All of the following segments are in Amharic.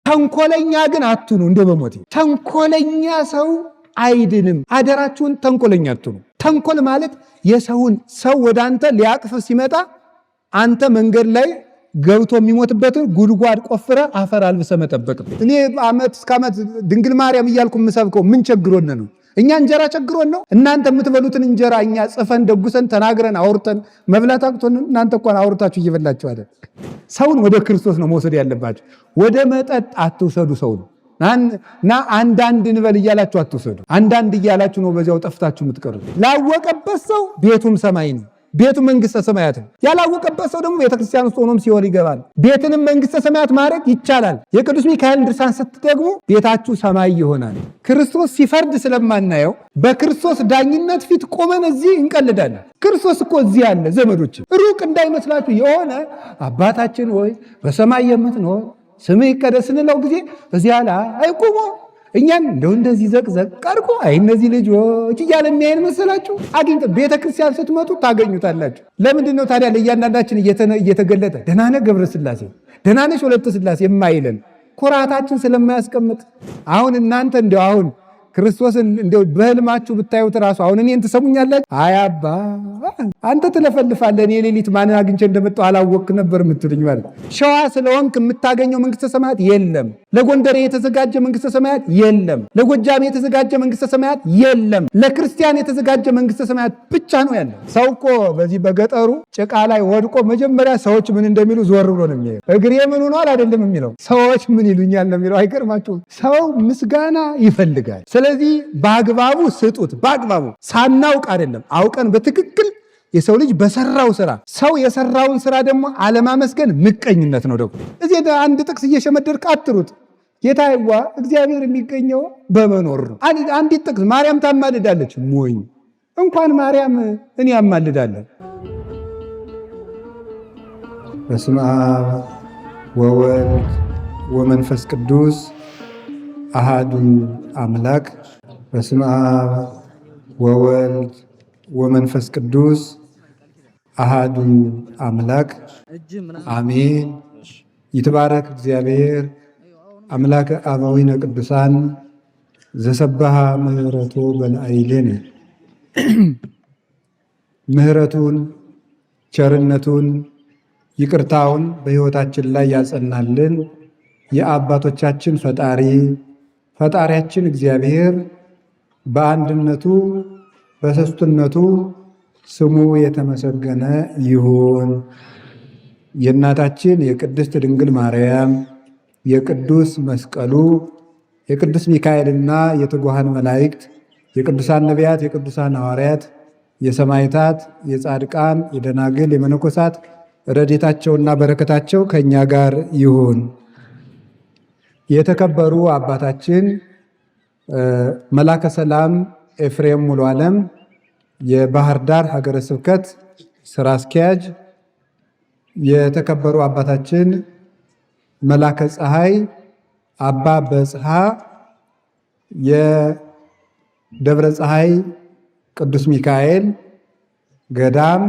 ተንኮለኛ ግን አትኑ። እንደ በሞቴ ተንኮለኛ ሰው አይድንም። አደራችሁን ተንኮለኛ አትኑ። ተንኮል ማለት የሰውን ሰው ወደ አንተ ሊያቅፍ ሲመጣ አንተ መንገድ ላይ ገብቶ የሚሞትበትን ጉድጓድ ቆፍረ አፈር አልብሰ መጠበቅ። እኔ ዓመት እስከ ዓመት ድንግል ማርያም እያልኩ የምሰብከው ምን ቸግሮን ነው? እኛ እንጀራ ቸግሮን ነው? እናንተ የምትበሉትን እንጀራ እኛ ጽፈን ደጉሰን ተናግረን አውርተን መብላት አቅቶን፣ እናንተ እንኳን አውርታችሁ እየበላችሁ አይደል? ሰውን ወደ ክርስቶስ ነው መውሰድ ያለባችሁ። ወደ መጠጥ አትውሰዱ ሰውን እና አንዳንድ እንበል እያላችሁ አትውሰዱ። አንዳንድ እያላችሁ ነው በዚያው ጠፍታችሁ የምትቀሩት። ላወቀበት ሰው ቤቱም ሰማይ ነው፣ ቤቱ መንግስተ ሰማያት ነው። ያላወቀበት ሰው ደግሞ ቤተክርስቲያን ውስጥ ሆኖም ሲሆን ይገባል። ቤትንም መንግስተ ሰማያት ማድረግ ይቻላል። የቅዱስ ሚካኤል ድርሳን ስትደግሙ ቤታችሁ ሰማይ ይሆናል። ክርስቶስ ሲፈርድ ስለማናየው በክርስቶስ ዳኝነት ፊት ቆመን እዚህ እንቀልዳለን። ክርስቶስ እኮ እዚህ ያለ ዘመዶች፣ ሩቅ እንዳይመስላችሁ። የሆነ አባታችን ወይ በሰማይ የምትኖር ስምህ ይቀደስ ስንለው ጊዜ እዚያ ላይ አይቆሞ እኛን እንደዚህ ዘቅዘቅ ቀርቆ እነዚህ ልጆች እያለ የሚያይን መሰላችሁ? አግኝተ ቤተክርስቲያን ስትመጡ ታገኙታላችሁ። ለምንድን ነው ታዲያ ለእያንዳንዳችን እየተገለጠ ደህና ነህ ገብረ ሥላሴ፣ ደህና ነሽ ወለተ ሥላሴ የማይለን? ኩራታችን ስለማያስቀምጥ። አሁን እናንተ እንደው አሁን ክርስቶስን እንደው በህልማችሁ ብታዩት ራሱ አሁን እኔን ትሰሙኛላችሁ? አይ አባ አንተ ትለፈልፋለህ፣ እኔ ሌሊት ማንን አግኝቼ እንደመጣሁ አላወቅክ ነበር የምትሉኝ ማለት። ሸዋ ስለሆንክ የምታገኘው መንግስተ ሰማያት የለም። ለጎንደሬ የተዘጋጀ መንግስተ ሰማያት የለም። ለጎጃሜ የተዘጋጀ መንግስተ ሰማያት የለም። ለክርስቲያን የተዘጋጀ መንግስተ ሰማያት ብቻ ነው ያለው። ሰው እኮ በዚህ በገጠሩ ጭቃ ላይ ወድቆ መጀመሪያ ሰዎች ምን እንደሚሉ ዞር ብሎ ነው የሚሄደው። እግሬ ምን ሆኗል አይደለም የሚለው፣ ሰዎች ምን ይሉኛል ነው የሚለው። አይገርማችሁም? ሰው ምስጋና ይፈልጋል። ስለዚህ በአግባቡ ስጡት። በአግባቡ ሳናውቅ አይደለም፣ አውቀን በትክክል የሰው ልጅ በሰራው ስራ። ሰው የሰራውን ስራ ደግሞ አለማመስገን ምቀኝነት ነው። ደግሞ እዚህ አንድ ጥቅስ እየሸመደድክ አትሩት። ጌታዬዋ እግዚአብሔር የሚገኘው በመኖር ነው። አንዲት ጥቅስ ማርያም ታማልዳለች። ሞኝ እንኳን ማርያም እኔ ያማልዳለሁ። በስመ አብ ወወልድ ወመንፈስ ቅዱስ አሃዱ አምላክ። በስመ አብ ወወልድ ወመንፈስ ቅዱስ አሃዱ አምላክ አሜን። ይትባረክ እግዚአብሔር አምላከ አበዊነ ቅዱሳን ዘሰባሃ ምህረቱ በላዕሌነ። ምህረቱን ቸርነቱን ይቅርታውን በሕይወታችን ላይ ያጸናልን የአባቶቻችን ፈጣሪያችን እግዚአብሔር በአንድነቱ በሦስትነቱ ስሙ የተመሰገነ ይሁን። የእናታችን የቅድስት ድንግል ማርያም የቅዱስ መስቀሉ የቅዱስ ሚካኤልና የትጉሃን መላእክት የቅዱሳን ነቢያት የቅዱሳን ሐዋርያት የሰማዕታት የጻድቃን የደናግል የመነኮሳት ረድኤታቸውና በረከታቸው ከእኛ ጋር ይሁን። የተከበሩ አባታችን መላከ ሰላም ኤፍሬም ሙሉ ዓለም የባህር ዳር ሀገረ ስብከት ስራ አስኪያጅ፣ የተከበሩ አባታችን መላከ ፀሐይ አባ በጽሐ የደብረ ፀሐይ ቅዱስ ሚካኤል ገዳም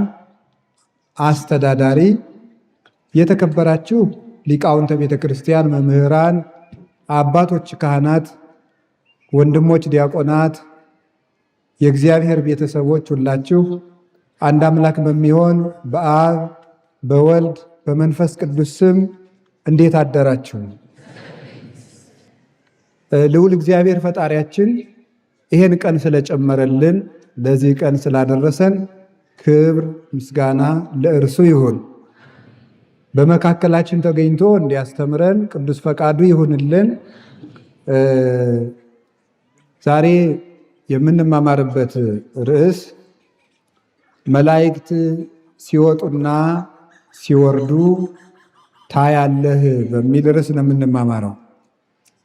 አስተዳዳሪ፣ የተከበራችሁ ሊቃውንተ ቤተ ክርስቲያን መምህራን፣ አባቶች ካህናት፣ ወንድሞች ዲያቆናት፣ የእግዚአብሔር ቤተሰቦች ሁላችሁ አንድ አምላክ በሚሆን በአብ በወልድ በመንፈስ ቅዱስ ስም እንዴት አደራችሁ? ልዑል እግዚአብሔር ፈጣሪያችን ይሄን ቀን ስለጨመረልን ለዚህ ቀን ስላደረሰን ክብር ምስጋና ለእርሱ ይሁን። በመካከላችን ተገኝቶ እንዲያስተምረን ቅዱስ ፈቃዱ ይሁንልን። ዛሬ የምንማማርበት ርዕስ መላእክት ሲወጡና ሲወርዱ ታያለህ በሚል ርዕስ ነው የምንማማረው።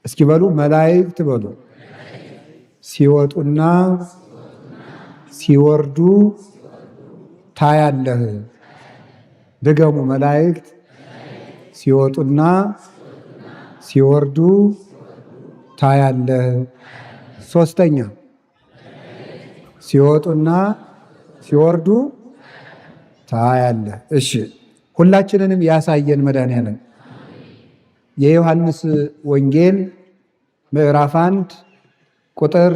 እስኪ በሉ መላእክት በሉ። ሲወጡና ሲወርዱ ታያለህ። ድገሙ። መላእክት ሲወጡና ሲወርዱ ታያለህ። ሶስተኛ ሲወጡና ሲወርዱ ታያለህ። እሺ ሁላችንንም ያሳየን መድኃኒዓለም። የዮሐንስ ወንጌል ምዕራፍ 1 ቁጥር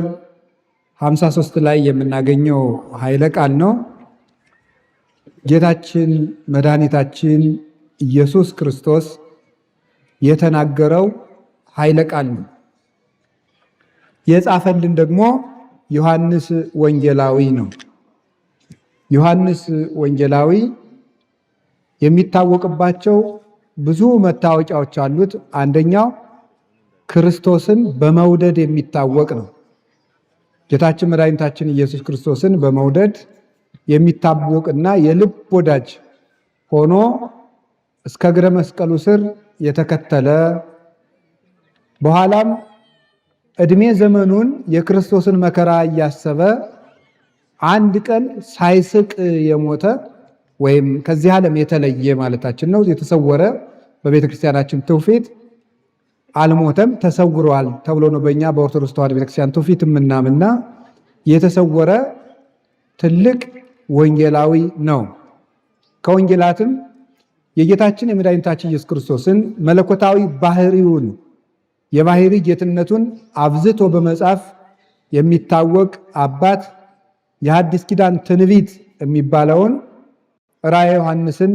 53 ላይ የምናገኘው ኃይለ ቃል ነው። ጌታችን መድኃኒታችን ኢየሱስ ክርስቶስ የተናገረው ኃይለ ቃል ነው። የጻፈልን ደግሞ ዮሐንስ ወንጌላዊ ነው። ዮሐንስ ወንጌላዊ የሚታወቅባቸው ብዙ መታወቂያዎች አሉት። አንደኛው ክርስቶስን በመውደድ የሚታወቅ ነው። ጌታችን መድኃኒታችን ኢየሱስ ክርስቶስን በመውደድ የሚታወቅና የልብ ወዳጅ ሆኖ እስከ እግረ መስቀሉ ስር የተከተለ በኋላም ዕድሜ ዘመኑን የክርስቶስን መከራ እያሰበ አንድ ቀን ሳይስቅ የሞተ ወይም ከዚህ ዓለም የተለየ ማለታችን ነው። የተሰወረ በቤተ ክርስቲያናችን ትውፊት አልሞተም ተሰውሯል ተብሎ ነው በእኛ በኦርቶዶክስ ተዋሕዶ ቤተክርስቲያን ትውፊት የምናምንና የተሰወረ ትልቅ ወንጌላዊ ነው። ከወንጌላትም የጌታችን የመድኃኒታችን ኢየሱስ ክርስቶስን መለኮታዊ ባህሪውን የባህሪ ጌትነቱን አብዝቶ በመጻፍ የሚታወቅ አባት የሐዲስ ኪዳን ትንቢት የሚባለውን ራእየ ዮሐንስን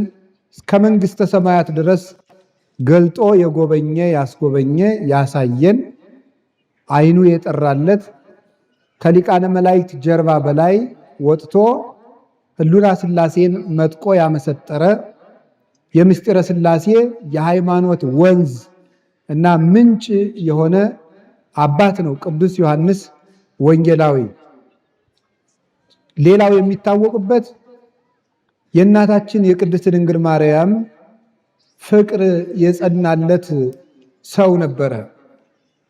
እስከ መንግሥተ ሰማያት ድረስ ገልጦ የጎበኘ ያስጎበኘ ያሳየን ዓይኑ የጠራለት ከሊቃነ መላእክት ጀርባ በላይ ወጥቶ ሕሉና ሥላሴን መጥቆ ያመሰጠረ የምስጢረ ሥላሴ የሃይማኖት ወንዝ እና ምንጭ የሆነ አባት ነው ቅዱስ ዮሐንስ ወንጌላዊ። ሌላው የሚታወቅበት የእናታችን የቅድስት ድንግል ማርያም ፍቅር የጸናለት ሰው ነበረ።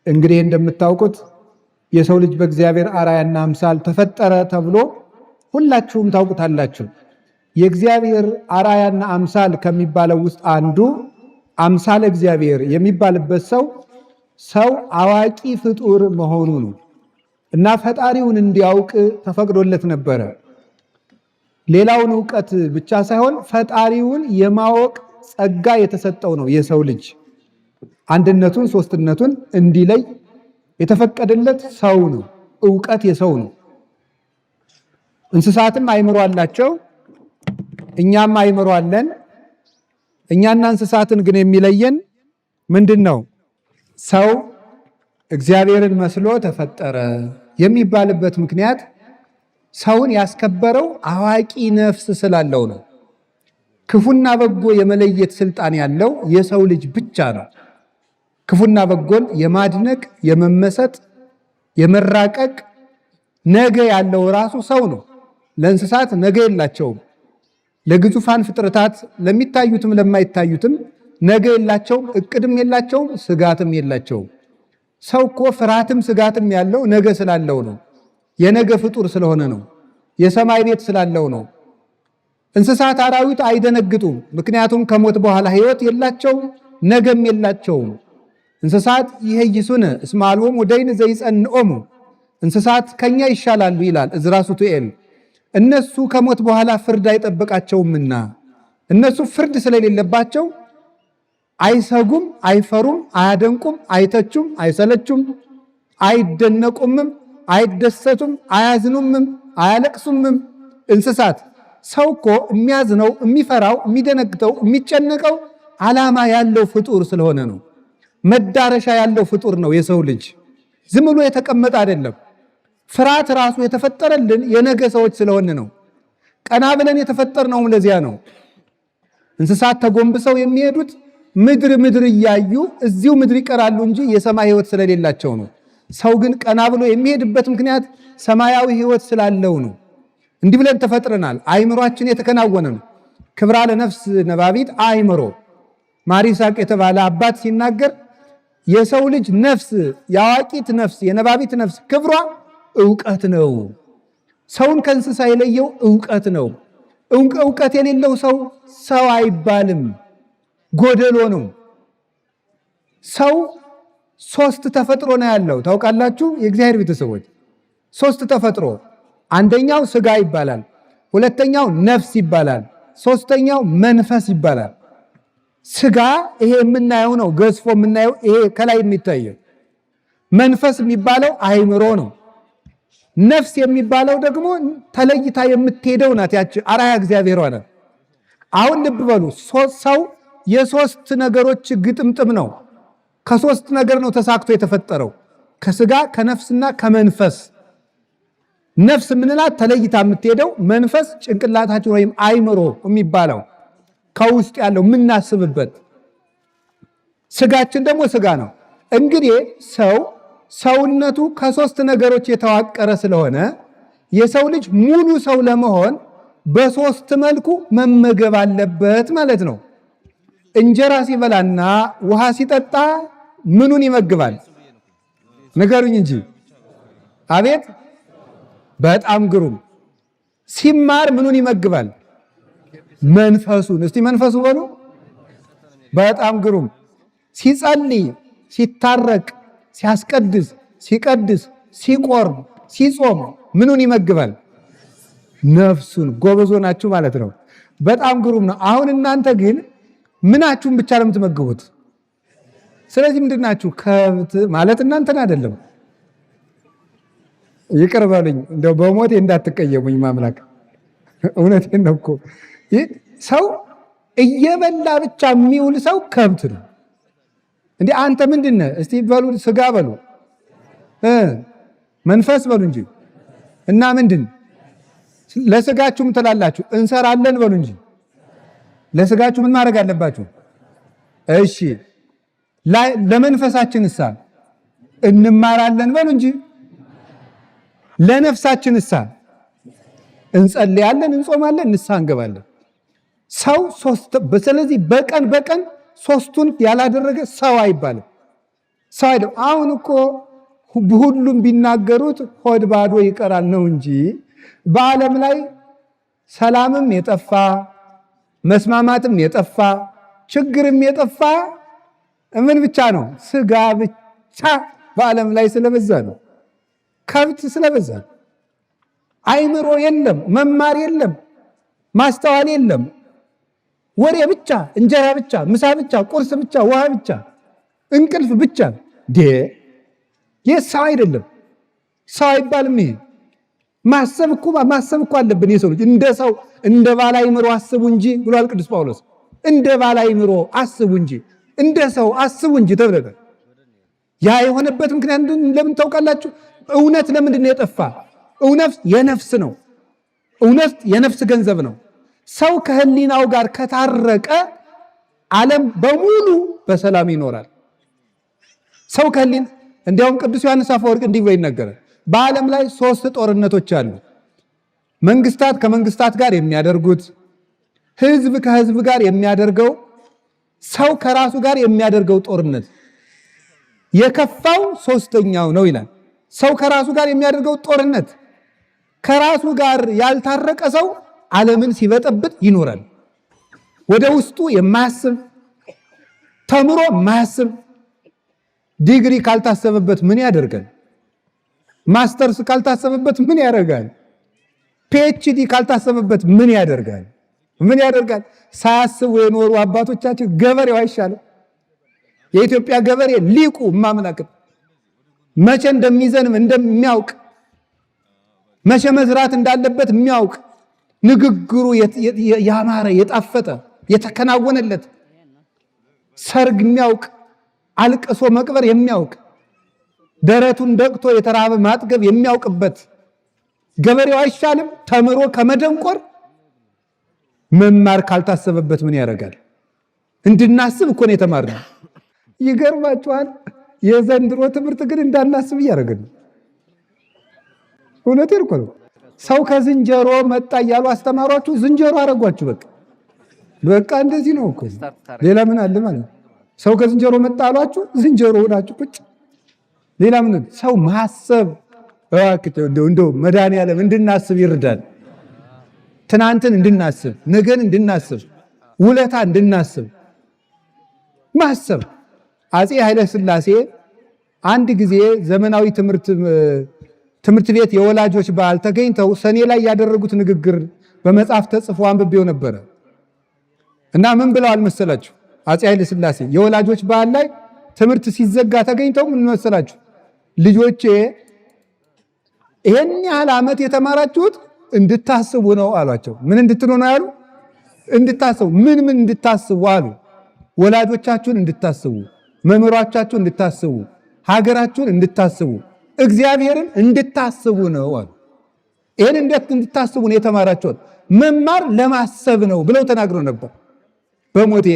እንግዲህ እንደምታውቁት የሰው ልጅ በእግዚአብሔር አርአያና አምሳል ተፈጠረ ተብሎ ሁላችሁም ታውቁታላችሁ። የእግዚአብሔር አርአያና አምሳል ከሚባለው ውስጥ አንዱ አምሳለ እግዚአብሔር የሚባልበት ሰው አዋቂ ፍጡር መሆኑ ነው እና ፈጣሪውን እንዲያውቅ ተፈቅዶለት ነበረ። ሌላውን እውቀት ብቻ ሳይሆን ፈጣሪውን የማወቅ ጸጋ የተሰጠው ነው። የሰው ልጅ አንድነቱን ሶስትነቱን እንዲለይ የተፈቀደለት ሰው ነው። እውቀት የሰው ነው። እንስሳትም አእምሮ አላቸው፣ እኛም አእምሮ አለን። እኛና እንስሳትን ግን የሚለየን ምንድን ነው? ሰው እግዚአብሔርን መስሎ ተፈጠረ የሚባልበት ምክንያት ሰውን ያስከበረው አዋቂ ነፍስ ስላለው ነው። ክፉና በጎ የመለየት ስልጣን ያለው የሰው ልጅ ብቻ ነው። ክፉና በጎን የማድነቅ የመመሰጥ የመራቀቅ ነገ ያለው ራሱ ሰው ነው። ለእንስሳት ነገ የላቸውም። ለግዙፋን ፍጥረታት ለሚታዩትም ለማይታዩትም ነገ የላቸውም፣ እቅድም የላቸውም፣ ስጋትም የላቸውም። ሰው እኮ ፍርሃትም ስጋትም ያለው ነገ ስላለው ነው። የነገ ፍጡር ስለሆነ ነው። የሰማይ ቤት ስላለው ነው። እንስሳት አራዊት አይደነግጡም፣ ምክንያቱም ከሞት በኋላ ሕይወት የላቸውም፣ ነገም የላቸውም። እንስሳት ይሄይሱነ እስመ አልቦሙ ደይን ዘይጸንዖሙ፣ እንስሳት ከኛ ይሻላሉ ይላል ዕዝራ ሱቱኤል። እነሱ ከሞት በኋላ ፍርድ አይጠብቃቸውምና እነሱ ፍርድ ስለሌለባቸው አይሰጉም፣ አይፈሩም፣ አያደንቁም፣ አይተቹም፣ አይሰለቹም፣ አይደነቁምም፣ አይደሰቱም፣ አያዝኑምም፣ አያለቅሱምም። እንስሳት ሰው እኮ የሚያዝነው የሚፈራው የሚደነግጠው የሚጨነቀው ዓላማ ያለው ፍጡር ስለሆነ ነው። መዳረሻ ያለው ፍጡር ነው የሰው ልጅ። ዝም ብሎ የተቀመጠ አይደለም። ፍርሃት ራሱ የተፈጠረልን የነገ ሰዎች ስለሆነ ነው። ቀና ብለን የተፈጠርነውም ለዚያ ነው። እንስሳት ተጎንብሰው የሚሄዱት ምድር እያዩ እዚሁ ምድር ይቀራሉ እንጂ የሰማይ ሕይወት ስለሌላቸው ነው። ሰው ግን ቀና ብሎ የሚሄድበት ምክንያት ሰማያዊ ሕይወት ስላለው ነው። እንዲህ ብለን ተፈጥረናል። አእምሯችን የተከናወነ ነው። ክብራ ለነፍስ ነባቢት አእምሮ ማር ይስሐቅ የተባለ አባት ሲናገር የሰው ልጅ ነፍስ፣ የአዋቂት ነፍስ፣ የነባቢት ነፍስ ክብሯ ዕውቀት ነው። ሰውን ከእንስሳ የለየው ዕውቀት ነው። ዕውቀት የሌለው ሰው አይባልም፣ ጎደሎ ነው። ሰው ሶስት ተፈጥሮ ነው ያለው። ታውቃላችሁ የእግዚአብሔር ቤተሰቦች፣ ሶስት ተፈጥሮ። አንደኛው ስጋ ይባላል፣ ሁለተኛው ነፍስ ይባላል፣ ሶስተኛው መንፈስ ይባላል። ስጋ ይሄ የምናየው ነው፣ ገዝፎ የምናየው ይሄ ከላይ የሚታየው። መንፈስ የሚባለው አእምሮ ነው። ነፍስ የሚባለው ደግሞ ተለይታ የምትሄደው ናት። ያቺ አርአያ እግዚአብሔር ሆነ። አሁን ልብ በሉ፣ ሰው የሶስት ነገሮች ግጥምጥም ነው። ከሶስት ነገር ነው ተሳክቶ የተፈጠረው፣ ከስጋ ከነፍስና ከመንፈስ። ነፍስ የምንላት ተለይታ የምትሄደው፣ መንፈስ ጭንቅላታችን ወይም አእምሮ የሚባለው ከውስጥ ያለው የምናስብበት፣ ስጋችን ደግሞ ስጋ ነው። እንግዲህ ሰውነቱ ከሶስት ነገሮች የተዋቀረ ስለሆነ የሰው ልጅ ሙሉ ሰው ለመሆን በሶስት መልኩ መመገብ አለበት ማለት ነው። እንጀራ ሲበላና ውሃ ሲጠጣ ምኑን ይመግባል? ንገሩኝ እንጂ። አቤት በጣም ግሩም። ሲማር ምኑን ይመግባል? መንፈሱን። እስቲ መንፈሱ በሉ። በጣም ግሩም። ሲጸልይ፣ ሲታረቅ፣ ሲያስቀድስ፣ ሲቀድስ፣ ሲቆርብ፣ ሲጾም ምኑን ይመግባል? ነፍሱን። ጎበዞ ናችሁ ማለት ነው። በጣም ግሩም ነው። አሁን እናንተ ግን ምናችሁን ብቻ ነው የምትመግቡት? ስለዚህ ምንድናችሁ? ከብት ማለት እናንተን አይደለም። ይቅር በሉኝ እንደው በሞቴ እንዳትቀየሙኝ ማምላክ፣ እውነቴን ነው እኮ። ሰው እየበላ ብቻ የሚውል ሰው ከብት ነው። እንዴ አንተ ምንድነህ? እስቲ በሉ ስጋ በሉ፣ መንፈስ በሉ እንጂ። እና ምንድን ለስጋችሁም ትላላችሁ? እንሰራለን በሉ እንጂ። ለስጋችሁ ምን ማድረግ አለባችሁ? እሺ ለመንፈሳችን እሳ እንማራለን በሉ እንጂ። ለነፍሳችን እሳ እንጸልያለን፣ እንጾማለን፣ ንስሐ እንገባለን። ሰው ስለዚህ በቀን ሶስቱን ያላደረገ ሰው አይባልም። ሰው አይደለም። አሁን እኮ ሁሉም ቢናገሩት ሆድ ባዶ ይቀራል ነው እንጂ በዓለም ላይ ሰላምም የጠፋ መስማማትም የጠፋ ችግርም የጠፋ ምን ብቻ ነው? ስጋ ብቻ በዓለም ላይ ስለበዛ ነው። ከብት ስለበዛ ነው። አእምሮ የለም፣ መማር የለም፣ ማስተዋል የለም። ወሬ ብቻ፣ እንጀራ ብቻ፣ ምሳ ብቻ፣ ቁርስ ብቻ፣ ውሃ ብቻ፣ እንቅልፍ ብቻ። ይህ ሰው አይደለም፣ ሰው አይባልም። ይሄ ማሰብ እኮ አለብን። የሰው ልጅ እንደ ሰው እንደ ባለ አእምሮ አስቡ እንጂ ብሏል ቅዱስ ጳውሎስ። እንደ ባለ አእምሮ አስቡ እንጂ እንደ ሰው አስቡ እንጂ ተብለለ። ያ የሆነበት ምክንያት ለምን ታውቃላችሁ? እውነት ለምንድን ነው የጠፋ? እውነት የነፍስ ነው። እውነት የነፍስ ገንዘብ ነው። ሰው ከህሊናው ጋር ከታረቀ ዓለም በሙሉ በሰላም ይኖራል። ሰው ከህሊና እንዲያውም ቅዱስ ዮሐንስ አፈወርቅ እንዲህ ብሎ ይናገራል። በዓለም ላይ 3 ጦርነቶች አሉ። መንግስታት ከመንግስታት ጋር የሚያደርጉት፣ ህዝብ ከህዝብ ጋር የሚያደርገው፣ ሰው ከራሱ ጋር የሚያደርገው ጦርነት። የከፋው 3ኛው ነው ይላል። ሰው ከራሱ ጋር የሚያደርገው ጦርነት። ከራሱ ጋር ያልታረቀ ሰው ዓለምን ሲበጠብጥ ይኖራል። ወደ ውስጡ የማያስብ ተምሮ የማያስብ ዲግሪ ካልታሰበበት ምን ያደርጋል? ማስተርስ ካልታሰበበት ምን ያደርጋል? ፒኤችዲ ካልታሰበበት ምን ያደርጋል? ምን ያደርጋል? ሳያስቡ የኖሩ አባቶቻችን ገበሬው አይሻልም? የኢትዮጵያ ገበሬ ሊቁ ማምናቅት መቼ እንደሚዘንም እንደሚያውቅ፣ መቼ መዝራት እንዳለበት የሚያውቅ፣ ንግግሩ ያማረ የጣፈጠ የተከናወነለት፣ ሰርግ የሚያውቅ፣ አልቅሶ መቅበር የሚያውቅ፣ ደረቱን ደቅቶ የተራበ ማጥገብ የሚያውቅበት ገበሬው አይሻልም? ተምሮ ከመደንቆር መማር ካልታሰበበት ምን ያደርጋል? እንድናስብ እኮ ነው የተማርነው። ይገርማችኋል። የዘንድሮ ትምህርት ግን እንዳናስብ እያደረግን ነው። እውነቴን እኮ ነው። ሰው ከዝንጀሮ መጣ እያሉ አስተማሯችሁ፣ ዝንጀሮ አረጓችሁ። በቃ እንደዚህ ነው እኮ። ሌላ ምን አለ ማለት ነው? ሰው ከዝንጀሮ መጣ አሏችሁ፣ ዝንጀሮ ሆናችሁ ቁጭ። ሌላ ምን? ሰው ማሰብ እንደው መድኃኒዓለም እንድናስብ ይርዳል። ትናንትን እንድናስብ፣ ነገን እንድናስብ፣ ውለታ እንድናስብ ማሰብ። አፄ ኃይለ ሥላሴ አንድ ጊዜ ዘመናዊ ትምህርት ቤት የወላጆች በዓል ተገኝተው ሰኔ ላይ ያደረጉት ንግግር በመጽሐፍ ተጽፎ አንብቤው ነበረ እና ምን ብለዋል መሰላችሁ? አፄ ኃይለ ሥላሴ የወላጆች በዓል ላይ ትምህርት ሲዘጋ ተገኝተው ምን መሰላችሁ? ልጆቼ ይሄን ያህል ዓመት የተማራችሁት እንድታስቡ ነው አሏቸው። ምን እንድትሉ ነው ያሉ? እንድታስቡ። ምን እንድታስቡ አሉ? ወላጆቻችሁን እንድታስቡ፣ መምህራቻችሁን እንድታስቡ፣ ሀገራችሁን እንድታስቡ፣ እግዚአብሔርን እንድታስቡ ነው አሉ። ይሄን እንድታስቡ ነው የተማራችሁት። መማር ለማሰብ ነው ብለው ተናግረው ነበር። በሞቴ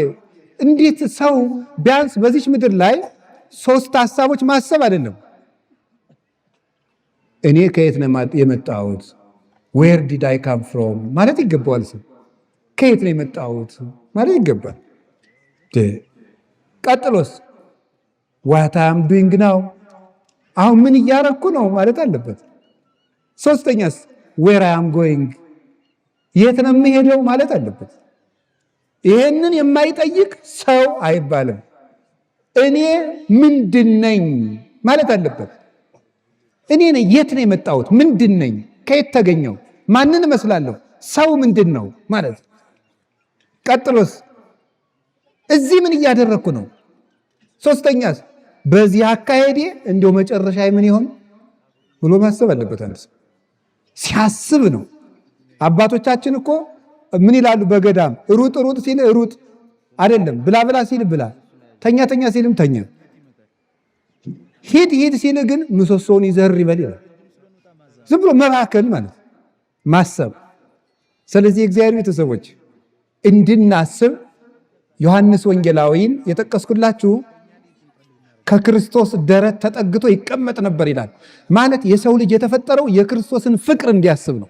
እንዴት ሰው ቢያንስ በዚች ምድር ላይ 3 ሐሳቦች ማሰብ አይደለም። እኔ ከየት ነው የመጣሁት? where did I come from ማለት ይገባዋል። ሰው ከየት ነው የመጣሁት ማለት ይገባል። ቀጥሎስ what I am doing now አሁን ምን እያረኩ ነው ማለት አለበት። ሶስተኛስ where I am going የት ነው የምሄደው ማለት አለበት። ይሄንን የማይጠይቅ ሰው አይባልም። እኔ ምንድነኝ ማለት አለበት። እኔ ነኝ፣ የት ነው የመጣሁት? ምንድነኝ? ከየት ተገኘው? ማንን እመስላለሁ? ሰው ምንድነው ማለት። ቀጥሎስ እዚህ ምን እያደረኩ ነው? ሶስተኛስ በዚህ አካሄዴ እንደው መጨረሻ ምን ይሆን ብሎ ማሰብ አለበት። አንተ ሲያስብ ነው። አባቶቻችን እኮ ምን ይላሉ? በገዳም ሩጥ ሩጥ ሲል ሩጥ አይደለም፣ ብላ ብላ ሲል ብላ፣ ተኛ ተኛ ሲልም ተኛ፣ ሂድ ሂድ ሲል ግን ምሰሶውን ይዘር ይበል ይላል። ዝም ብሎ መባከን ማለት ማሰብ። ስለዚህ እግዚአብሔር ቤተሰቦች እንድናስብ ዮሐንስ ወንጌላዊን የጠቀስኩላችሁ ከክርስቶስ ደረት ተጠግቶ ይቀመጥ ነበር ይላል። ማለት የሰው ልጅ የተፈጠረው የክርስቶስን ፍቅር እንዲያስብ ነው።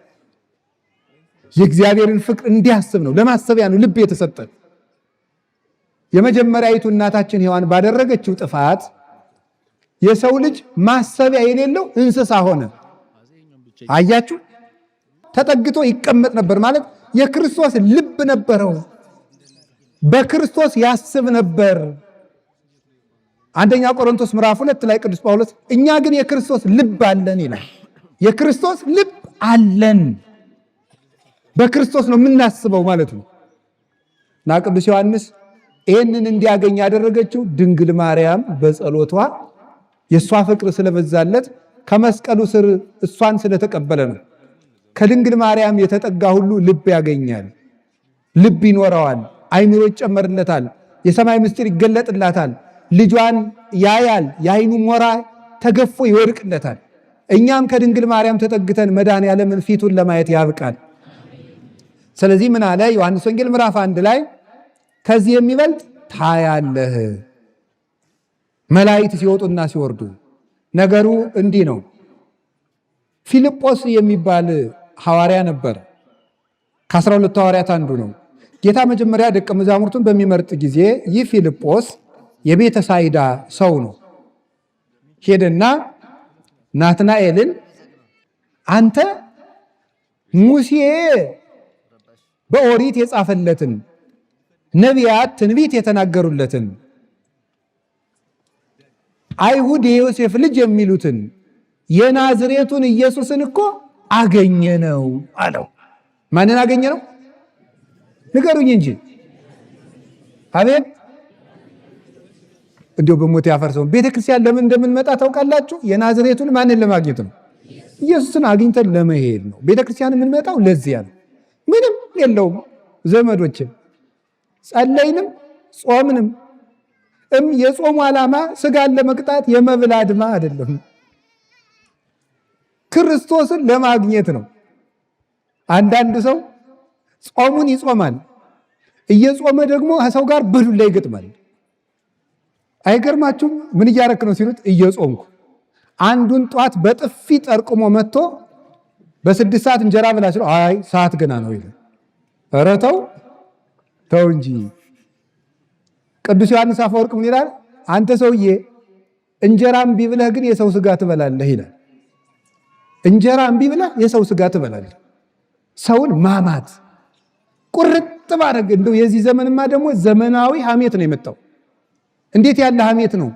የእግዚአብሔርን ፍቅር እንዲያስብ ነው። ለማሰቢያ ነው ልብ የተሰጠ። የመጀመሪያይቱ እናታችን ሔዋን ባደረገችው ጥፋት የሰው ልጅ ማሰቢያ የሌለው እንስሳ ሆነ። አያችሁ? ተጠግቶ ይቀመጥ ነበር ማለት የክርስቶስ ልብ ነበረው። በክርስቶስ ያስብ ነበር። አንደኛ ቆሮንቶስ ምዕራፍ 2 ላይ ቅዱስ ጳውሎስ እኛ ግን የክርስቶስ ልብ አለን ይላል። የክርስቶስ ልብ አለን፣ በክርስቶስ ነው የምናስበው ማለት ነው። እና ቅዱስ ዮሐንስ ይህንን እንዲያገኝ ያደረገችው ድንግል ማርያም በጸሎቷ የእሷ ፍቅር ስለበዛለት ከመስቀሉ ስር እሷን ስለተቀበለ ነው። ከድንግል ማርያም የተጠጋ ሁሉ ልብ ያገኛል፣ ልብ ይኖረዋል፣ አይምሮ ይጨመርለታል፣ የሰማይ ምስጢር ይገለጥላታል፣ ልጇን ያያል፣ የአይኑ ሞራ ተገፎ ይወድቅለታል። እኛም ከድንግል ማርያም ተጠግተን መድኃኔዓለምን ፊቱን ለማየት ያብቃል። ስለዚህ ምን አለ ዮሐንስ ወንጌል ምዕራፍ 1 ላይ ከዚህ የሚበልጥ ታያለህ። መላእክት ሲወጡና ሲወርዱ ነገሩ እንዲህ ነው። ፊልጶስ የሚባል ሐዋርያ ነበር። ከ12 ሐዋርያት አንዱ ነው። ጌታ መጀመሪያ ደቀ መዛሙርቱን በሚመርጥ ጊዜ ይህ ፊልጶስ የቤተ ሳይዳ ሰው ነው። ሄደና ናትናኤልን አንተ ሙሴ በኦሪት የጻፈለትን ነቢያት ትንቢት የተናገሩለትን አይሁድ የዮሴፍ ልጅ የሚሉትን የናዝሬቱን ኢየሱስን እኮ አገኘ ነው አለው። ማንን አገኘ ነው? ንገሩኝ እንጂ። አሜን። እንዲሁ በሞት ያፈርሰው ቤተክርስቲያን ለምን እንደምንመጣ ታውቃላችሁ? የናዝሬቱን ማንን ለማግኘት ነው? ኢየሱስን አግኝተን ለመሄድ ነው። ቤተክርስቲያን የምንመጣው ለዚያ ነው። ምንም የለውም ዘመዶችን። ጸለይንም ጾምንም የጾሙ ዓላማ ስጋን ለመቅጣት የመብል አድማ አይደለም፣ ክርስቶስን ለማግኘት ነው። አንዳንድ ሰው ጾሙን ይጾማል፣ እየጾመ ደግሞ ከሰው ጋር በዱላ ይገጥማል። አይገርማችሁም? ምን እያረክ ነው ሲሉት እየጾምኩ። አንዱን ጧት በጥፊ ጠርቅሞ መጥቶ በ6 ሰዓት እንጀራ ብላ ሲለው አይ ሰዓት ገና ነው ይላል። ኧረ ተው እንጂ። ቅዱስ ዮሐንስ አፈወርቅ ምን ይላል? አንተ ሰውዬ እንጀራ እምቢ ብለህ ግን የሰው ስጋ ትበላለህ ይላል። እንጀራ እምቢ ብለህ የሰው ስጋ ትበላለህ። ሰውን ማማት ቁርጥ ማድረግ። እንደው የዚህ ዘመንማ ደግሞ ዘመናዊ ሐሜት ነው የመጣው። እንዴት ያለ ሐሜት ነው!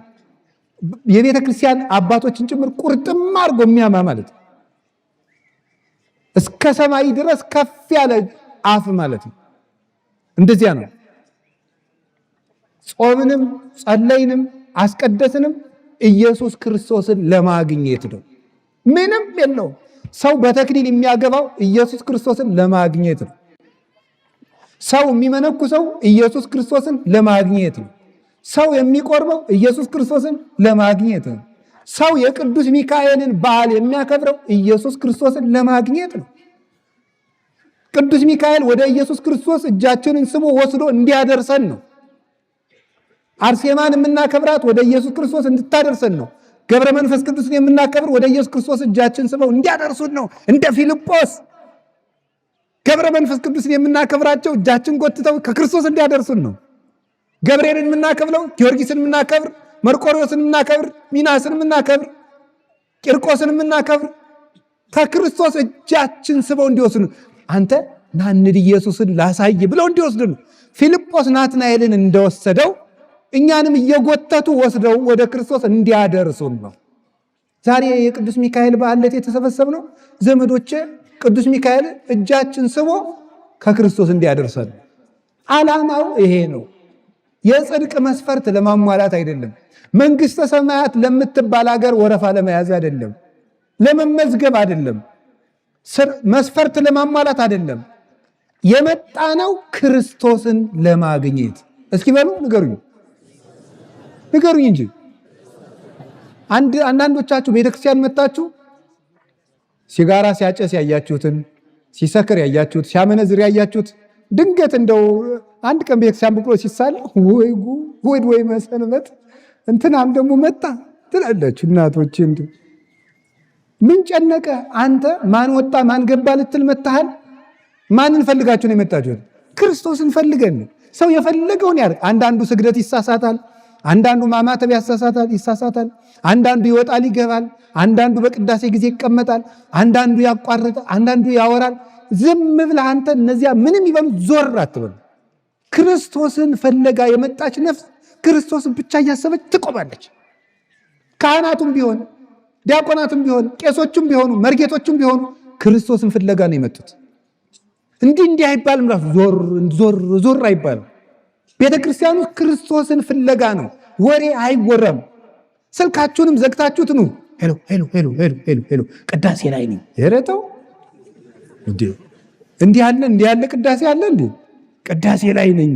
የቤተ ክርስቲያን አባቶችን ጭምር ቁርጥም አድርጎ የሚያማ ማለት ነው። እስከ ሰማይ ድረስ ከፍ ያለ አፍ ማለት ነው። እንደዚያ ነው። ጾምንም ጸለይንም አስቀደስንም ኢየሱስ ክርስቶስን ለማግኘት ነው። ምንም የለው። ሰው በተክሊል የሚያገባው ኢየሱስ ክርስቶስን ለማግኘት ነው። ሰው የሚመነኩሰው ኢየሱስ ክርስቶስን ለማግኘት ነው። ሰው የሚቆርበው ኢየሱስ ክርስቶስን ለማግኘት ነው። ሰው የቅዱስ ሚካኤልን በዓል የሚያከብረው ኢየሱስ ክርስቶስን ለማግኘት ነው። ቅዱስ ሚካኤል ወደ ኢየሱስ ክርስቶስ እጃችንን ስቦ ወስዶ እንዲያደርሰን ነው። አርሴማን የምናከብራት ወደ ኢየሱስ ክርስቶስ እንድታደርሰን ነው። ገብረ መንፈስ ቅዱስን የምናከብር ወደ ኢየሱስ ክርስቶስ እጃችን ስበው እንዲያደርሱን ነው። እንደ ፊልጶስ ገብረ መንፈስ ቅዱስን የምናከብራቸው እጃችን ጎትተው ከክርስቶስ እንዲያደርሱን ነው። ገብርኤልን የምናከብረው ጊዮርጊስን የምናከብር፣ መርቆሬዎስን የምናከብር፣ ሚናስን የምናከብር፣ ቂርቆስን የምናከብር ከክርስቶስ እጃችን ስበው እንዲወስዱ አንተ ናንድ ኢየሱስን ላሳይ ብለው እንዲወስዱ ነው። ፊልጶስ ናትናኤልን እንደወሰደው እኛንም እየጎተቱ ወስደው ወደ ክርስቶስ እንዲያደርሱን ነው። ዛሬ የቅዱስ ሚካኤል በዓለት የተሰበሰብነው ዘመዶቼ ቅዱስ ሚካኤል እጃችን ስቦ ከክርስቶስ እንዲያደርሰን ነው። ዓላማው ይሄ ነው። የጽድቅ መስፈርት ለማሟላት አይደለም። መንግሥተ ሰማያት ለምትባል ሀገር ወረፋ ለመያዝ አይደለም። ለመመዝገብ አይደለም። መስፈርት ለማሟላት አይደለም። የመጣ ነው ክርስቶስን ለማግኘት። እስኪ በሉ ንገሩኝ እንጂ አንዳንዶቻችሁ ቤተክርስቲያን መጣችሁ ሲጋራ ሲያጨስ ያያችሁትን፣ ሲሰክር ያያችሁት፣ ሲያመነዝር ያያችሁት ድንገት እንደው አንድ ቀን ቤተክርስቲያን ብሎ ሲሳል ወይ መሰንበት እንትናም ደግሞ መጣ ትላለች። እናቶች ምን ጨነቀ? አንተ ማን ወጣ ማን ገባ ልትል መጣሃል? ማንን ፈልጋችሁ ነው የመጣችሁት? ክርስቶስን ፈልገን። ሰው የፈለገውን ያደርግ። አንዳንዱ ስግደት ይሳሳታል፣ አንዳንዱ ማማተብ ይሳሳታል፣ አንዳንዱ ይወጣል ይገባል፣ አንዳንዱ በቅዳሴ ጊዜ ይቀመጣል፣ አንዳንዱ ያቋርጣል፣ አንዳንዱ ያወራል። ዝም ብለህ አንተ እነዚያ ምንም ይበሉ ዞር አትበሉ። ክርስቶስን ፈለጋ የመጣች ነፍስ ክርስቶስን ብቻ እያሰበች ትቆማለች። ካህናቱም ቢሆን ዲያቆናቱም ቢሆን ቄሶቹም ቢሆኑ መርጌቶቹም ቢሆኑ ክርስቶስን ፍለጋ ነው የመጡት። እንዲህ አይባልም። ዞር አይባልም። ቤተክርስቲያኑ ክርስቶስን ፍለጋ ነው። ወሬ አይወራም። ስልካችሁንም ዘግታችሁት ነው ሄሎ ቅዳሴ ላይ ነኝ የረተው እንዲህ ያለ ቅዳሴ አለ እንዴ? ቅዳሴ ላይ ነኝ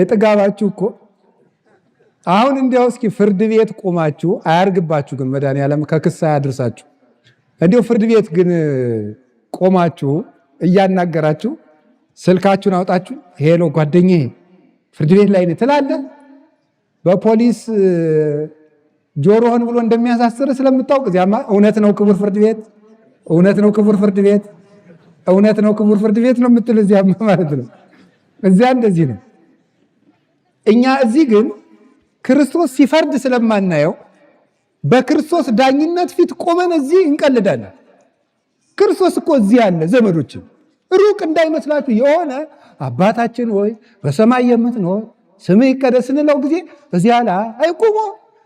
ጥጋባችሁ እኮ። አሁን እንዲያው እስኪ ፍርድ ቤት ቆማችሁ አያርግባችሁ፣ ግን መድኃኒዓለም ከክስ አያድርሳችሁ። እንዲያው ፍርድ ቤት ግን ቆማችሁ እያናገራችሁ ስልካችሁን አውጣችሁ ሄሎ ጓደኛዬ ፍርድ ቤት ላይ ነኝ ትላለህ። በፖሊስ ጆሮህን ብሎ እንደሚያሳስር ስለምታውቅ እዚያማ እውነት ነው ክቡር ፍርድ ቤት፣ እውነት ነው ክቡር ፍርድ ቤት፣ እውነት ነው ክቡር ፍርድ ቤት ነው የምትል እዚያማ ማለት ነው። እዚያ እንደዚህ ነው። እኛ እዚህ ግን ክርስቶስ ሲፈርድ ስለማናየው በክርስቶስ ዳኝነት ፊት ቆመን እዚህ እንቀልዳለን። ክርስቶስ እኮ እዚህ ያለ ዘመዶችን ሩቅ እንዳይመስላችሁ። የሆነ አባታችን ወይ በሰማይ የምትኖር ስምህ ይቀደስ ስንለው ጊዜ እዚያ ላይ አይቆሞ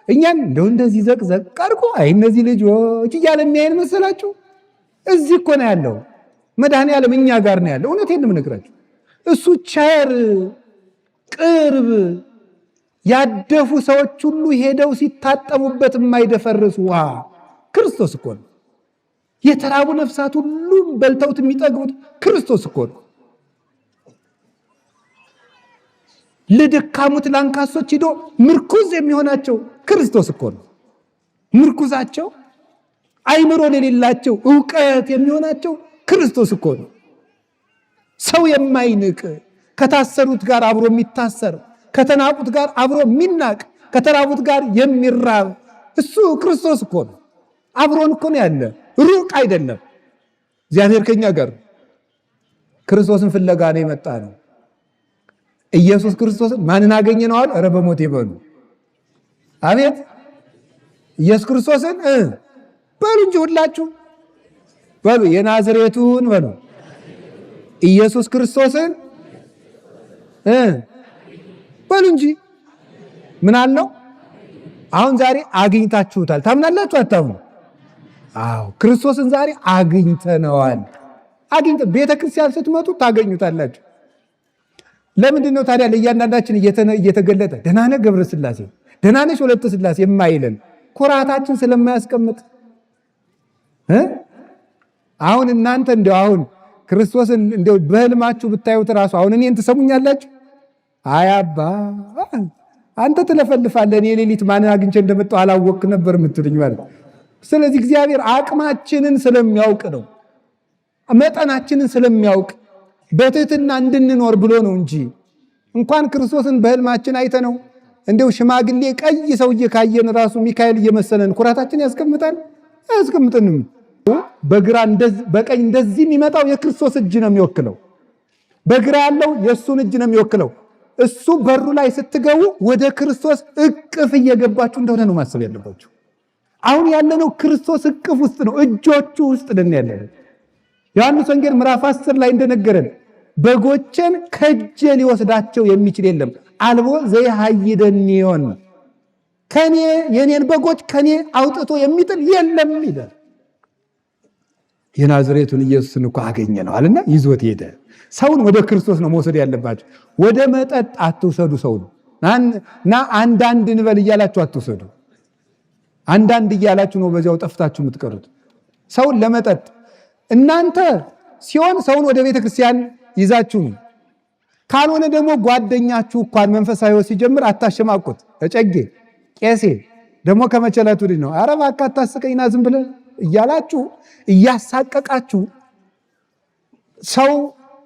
እኛን እንደዚህ ዘቅዘቅ አድርጎ እነዚህ ልጆች እያለ የሚያየን መሰላችሁ? እዚህ እኮ ነው ያለው መድኃኒዓለም እኛ ጋር ነው ያለው። እውነቴን ነው የምነግራችሁ። እሱ ቸር ቅርብ፣ ያደፉ ሰዎች ሁሉ ሄደው ሲታጠቡበት የማይደፈርስ ውሃ ክርስቶስ እኮ ነው። የተራቡ ነፍሳት ሁሉም በልተውት የሚጠግቡት ክርስቶስ እኮ ነው። ለደካሙት ለአንካሶች ሂዶ ምርኩዝ የሚሆናቸው ክርስቶስ እኮ ነው። ምርኩዛቸው አይምሮ ለሌላቸው ዕውቀት የሚሆናቸው ክርስቶስ እኮ ነው። ሰው የማይንቅ ከታሰሩት ጋር አብሮ የሚታሰር፣ ከተናቁት ጋር አብሮ የሚናቅ፣ ከተራቡት ጋር የሚራብ እሱ ክርስቶስ እኮ ነው። አብሮን እኮ ነው ያለ፣ ሩቅ አይደለም። እግዚአብሔር ከኛ ጋር ክርስቶስን ፍለጋ ነው የመጣ ነው። ኢየሱስ ክርስቶስን ማንን አገኘነዋል? ኧረ በሞቴ በሉ አቤት። ኢየሱስ ክርስቶስን በሉ እንጂ ሁላችሁ በሉ፣ የናዝሬቱን በሉ ኢየሱስ ክርስቶስን በሉ እንጂ ምን አለው? አሁን ዛሬ አግኝታችሁታል። ታምናላችሁ አታምኑ? አዎ ክርስቶስን ዛሬ አግኝተነዋል። ቤተ ክርስቲያን ስትመጡ ታገኙታላችሁ። ለምንድን ነው ታዲያ ለእያንዳንዳችን እየተገለጠ ደህና ነህ ገብረ ሥላሴ፣ ደህና ነሽ ወለተ ሥላሴ የማይለን? ኩራታችን ስለማያስቀምጥ። አሁን እናንተ እንደው አሁን ክርስቶስን እንደው በህልማችሁ ብታዩት ራሱ አሁን እኔን ትሰሙኛላችሁ? አያባ አንተ ትለፈልፋለህ፣ እኔ ሌሊት ማንን አግኝቼ እንደመጣሁ አላወቅክ ነበር የምትሉኝ ማለት። ስለዚህ እግዚአብሔር አቅማችንን ስለሚያውቅ ነው፣ መጠናችንን ስለሚያውቅ በትህትና እንድንኖር ብሎ ነው እንጂ እንኳን ክርስቶስን በህልማችን አይተነው እንደው ሽማግሌ ቀይ ሰውዬ ካየን ራሱ ሚካኤል እየመሰለን ኩራታችን ያስቀምጣል? አያስቀምጥንም። በግራ በቀኝ እንደዚህ የሚመጣው የክርስቶስ እጅ ነው የሚወክለው። በግራ ያለው የእሱን እጅ ነው የሚወክለው። እሱ በሩ ላይ ስትገቡ ወደ ክርስቶስ እቅፍ እየገባችሁ እንደሆነ ነው ማሰብ ያለባችሁ። አሁን ያለነው ክርስቶስ እቅፍ ውስጥ ነው፣ እጆቹ ውስጥ ነን ያለነው። ዮሐንስ ወንጌል ምዕራፍ 10 ላይ እንደነገረን በጎቼን ከእጄ ሊወስዳቸው የሚችል የለም፣ አልቦ ዘይሃይደኒዮን፣ ከኔ የኔን በጎች ከኔ አውጥቶ የሚጥል የለም ይላል። የናዝሬቱን ኢየሱስን እኮ አገኘ ነው አለና ይዞት ሄደ። ሰውን ወደ ክርስቶስ ነው መውሰድ ያለባቸው። ወደ መጠጥ አትውሰዱ ሰውን። እና አንዳንድ እንበል እያላችሁ አትውሰዱ። አንዳንድ እያላችሁ ነው በዚያው ጠፍታችሁ የምትቀሩት። ሰውን ለመጠጥ እናንተ ሲሆን ሰውን ወደ ቤተ ክርስቲያን ይዛችሁ፣ ካልሆነ ደግሞ ጓደኛችሁ እንኳን መንፈሳዊ ሕይወት ሲጀምር አታሸማቁት። እጨጌ ቄሴ ደግሞ ከመቸለቱ ነው ኧረ እባክህ አታስቀኝና ዝም ብለህ እያላችሁ እያሳቀቃችሁ ሰው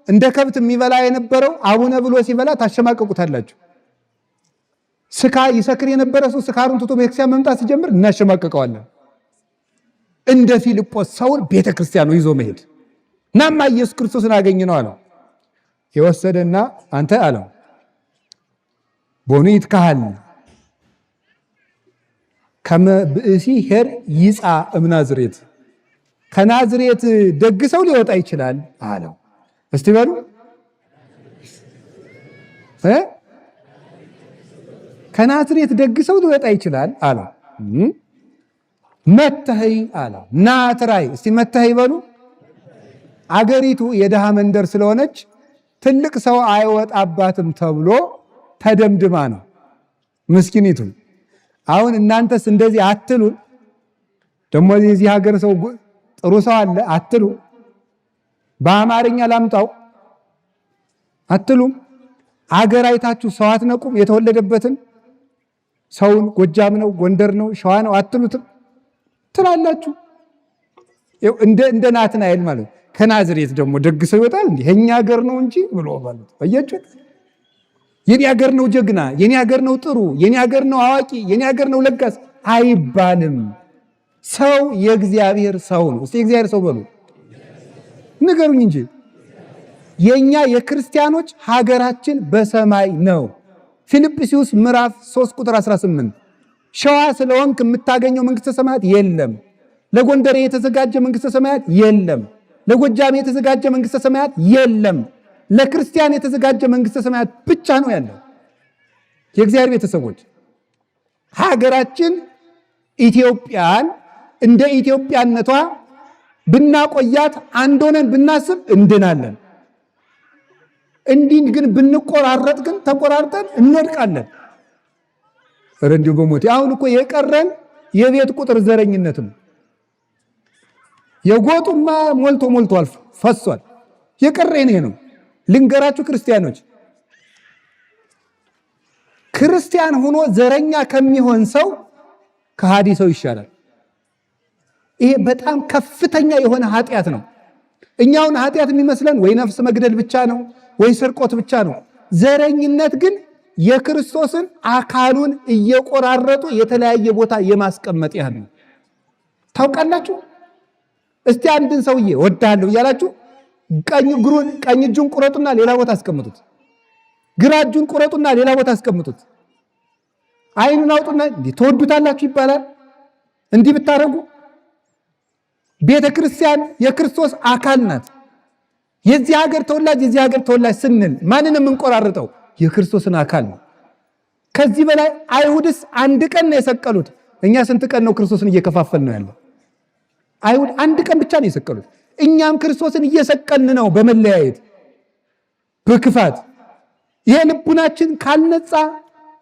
እንደ ከብት የሚበላ የነበረው አቡነ ብሎ ሲበላ ታሸማቀቁታላችሁ። ይሰክር የነበረ ሰው ስካሩን ትቶ ቤተክርስቲያን መምጣት ሲጀምር እናሸማቀቀዋለን። እንደ ፊልጶስ ሰውን ቤተክርስቲያኑ ይዞ መሄድ ናማ ኢየሱስ ክርስቶስን አገኝ ነው አለው። የወሰደና አንተ አለው ቦኑ ይትካሃል ከመ ብእሲ ሄር ይጻ እምናዝሬት፣ ከናዝሬት ደግ ሰው ሊወጣ ይችላል አለው። እስቲ በሉ ከናዝሬት ደግ ሰው ሊወጣ ይችላል አለው። መተኸይ አለው። ናትራይ እስቲ መተኸይ በሉ። አገሪቱ የድሃ መንደር ስለሆነች ትልቅ ሰው አይወጣባትም ተብሎ ተደምድማ ነው ምስኪኒቱ። አሁን እናንተስ እንደዚህ አትሉን? ደግሞ የዚህ ሀገር ሰው ጥሩ ሰው አለ አትሉ? በአማርኛ ላምጣው አትሉም? አገር አይታችሁ ሰው አትነቁም? የተወለደበትን ሰውን ጎጃም ነው ጎንደር ነው ሸዋ ነው አትሉትም? ትላላችሁ። እንደ ናትናኤል ማለት ከናዝሬት ደግሞ ደግ ሰው ይወጣል እንዴ? የኛ ሀገር ነው እንጂ ብሎ ማለት አያችሁት? የኔ ሀገር ነው ጀግና፣ የኔ ሀገር ነው ጥሩ፣ የኔ ሀገር ነው አዋቂ፣ የኔ ሀገር ነው ለጋስ አይባልም። ሰው የእግዚአብሔር ሰው ነው። እስቲ የእግዚአብሔር ሰው በሉ ንገሩኝ እንጂ። የኛ የክርስቲያኖች ሀገራችን በሰማይ ነው። ፊልጵስዩስ ምዕራፍ 3 ቁጥር 18 ሸዋ ስለሆንክ የምታገኘው መንግስተ ሰማያት የለም። ለጎንደሬ የተዘጋጀ መንግስተ ሰማያት የለም። ለጎጃሜ የተዘጋጀ መንግስተ ሰማያት የለም። ለክርስቲያን የተዘጋጀ መንግስተ ሰማያት ብቻ ነው ያለው። የእግዚአብሔር ቤተሰቦች ሀገራችን ኢትዮጵያን እንደ ኢትዮጵያነቷ ብናቆያት አንድ ሆነን ብናስብ እንድናለን። እንዲህ ግን ብንቆራረጥ ግን ተቆራርጠን እንወድቃለን። ኧረ እንዲሁ በሞቴ አሁን እኮ የቀረን የቤት ቁጥር ዘረኝነትም የጎጡማ ሞልቶ ፈሷል። የቀረን ይሄ ነው። ልንገራችሁ ክርስቲያኖች፣ ክርስቲያን ሆኖ ዘረኛ ከሚሆን ሰው ከሃዲ ሰው ይሻላል። ይሄ በጣም ከፍተኛ የሆነ ኃጢአት ነው። እኛውን ኃጢአት የሚመስለን ወይ ነፍስ መግደል ብቻ ነው ወይ ስርቆት ብቻ ነው። ዘረኝነት ግን የክርስቶስን አካሉን እየቆራረጡ የተለያየ ቦታ የማስቀመጥ ያህል ነው። ታውቃላችሁ? እስቲ አንድን ሰውዬ ወዳለሁ እያላችሁ ቀኝ እጁን ቁረጡና ሌላ ቦታ አስቀምጡት። ግራ እጁን ቁረጡና ሌላ ቦታ አስቀምጡት። አይኑን አውጡና እንዲህ ተወዱታላችሁ ይባላል። እንዲህ ብታረጉ ቤተ ክርስቲያን የክርስቶስ አካል ናት። የዚህ ሀገር ተወላጅ ስንል ማንን የምንቆራርጠው? የክርስቶስን አካል ነው። ከዚህ በላይ አይሁድስ አንድ ቀን ነው የሰቀሉት። እኛ ስንት ቀን ነው ክርስቶስን እየከፋፈል ነው ያለው? አይሁድ አንድ ቀን ብቻ ነው የሰቀሉት። እኛም ክርስቶስን እየሰቀልን ነው በመለያየት በክፋት። ይሄ ልቡናችን ካልነጻ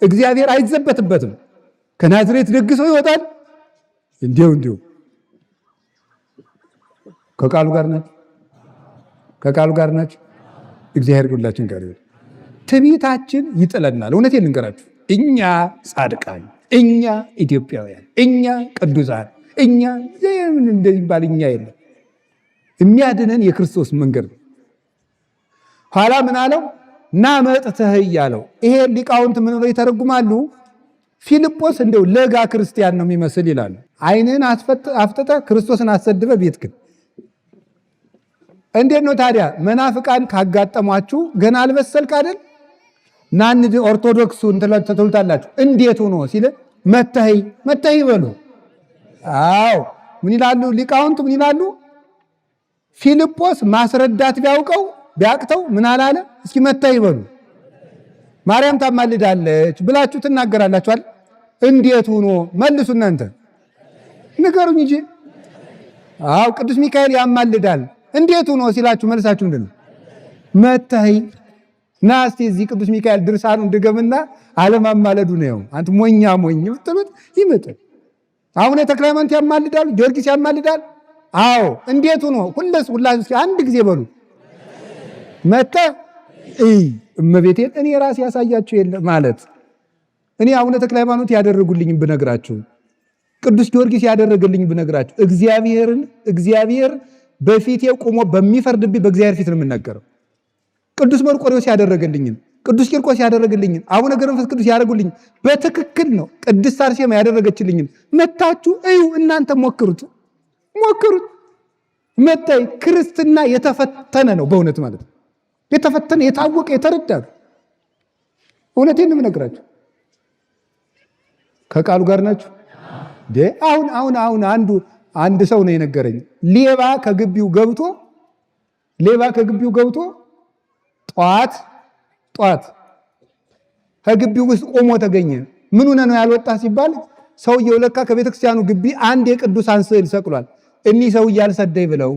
እግዚአብሔር አይዘበትበትም። ከናዝሬት ደግሶ ይወጣል። እንዲሁ ከቃሉ ጋር ናቸው። እግዚአብሔር ሁላችን ጋር ይሁን። ትዕቢታችን ይጥለናል። እውነቴን ልንገራችሁ፣ እኛ ጻድቃን፣ እኛ ኢትዮጵያውያን፣ እኛ ቅዱሳን፣ እኛ እንደሚባል እኛ የለም። የሚያድነን የክርስቶስ መንገድ ነው። ኋላ ምን አለው? ና መጥተህ እያለው። ይሄ ሊቃውንት ምን ብለው ይተረጉማሉ? ፊልጶስ እንደው ለጋ ክርስቲያን ነው የሚመስል ይላሉ። ዓይንህን አፍጥጠህ ክርስቶስን አሰድበ ቤት ግን እንዴት ነው ታዲያ? መናፍቃን ካጋጠሟችሁ ገና አልበሰልክ አይደል? ናንድ ኦርቶዶክሱን ትሉታላችሁ። እንዴት ሆኖ ሲል መተህ ይበሉ። አዎ ምን ይላሉ ሊቃውንት? ምን ይላሉ? ፊልጶስ ማስረዳት ቢያቅተው ምን አላለ? እስኪ መተህ ይበሉ። ማርያም ታማልዳለች ብላችሁ ትናገራላችኋል። እንዴት ሆኖ መልሱ እናንተ ንገሩኝ እንጂ። አዎ ቅዱስ ሚካኤል ያማልዳል። እንዴት ሆኖ ሲላችሁ መልሳችሁ ምንድን ነው? መተህ ና እስቲ እዚህ ቅዱስ ሚካኤል ድርሳኑን ድገምና አለማማለዱ ነው። አንተ ሞኝ ብትሉት ይመጣል። አሁን ተክለ ሃይማኖት ያማልዳሉ፣ ጊዮርጊስ ያማልዳል። አዎ እንዴት ሆኖ ሁላችሁ አንድ ጊዜ በሉ መተህ እመቤቴን እኔ ራሴ ያሳያችሁ የለ ማለት እኔ አቡነ ተክለ ሃይማኖት ያደረጉልኝ ብነግራችሁ፣ ቅዱስ ጊዮርጊስ ያደረገልኝ ብነግራችሁ፣ እግዚአብሔር በፊቴ ቆሞ በሚፈርድብኝ በእግዚአብሔር ፊት ነው የምናገረው። ቅዱስ መርቆሬዎስ ያደረገልኝን፣ ቅዱስ ቂርቆስ ያደረገልኝን፣ አቡነ ገብረ መንፈስ ቅዱስ ያደረጉልኝ በትክክል ነው። ቅድስት አርሴማ ያደረገችልኝን መታችሁ እዩ። እናንተ ሞክሩት። መታይ ክርስትና የተፈተነ ነው በእውነት ማለት ነው። የተፈተነ የታወቀ የተረዳ ነው። እውነቴን ነው የምነግራችሁ። ከቃሉ ጋር ናችሁ። አሁን አንድ ሰው ነው የነገረኝ። ሌባ ከግቢው ገብቶ ጧት ከግቢው ውስጥ ቆሞ ተገኘ። ምን ሆነ ነው ያልወጣ ሲባል ሰውየው ለካ ከቤተክርስቲያኑ ግቢ አንድ የቅዱሳን ስዕል ሰቅሏል። እኒህ ሰውዬ አልሰደኝ ብለው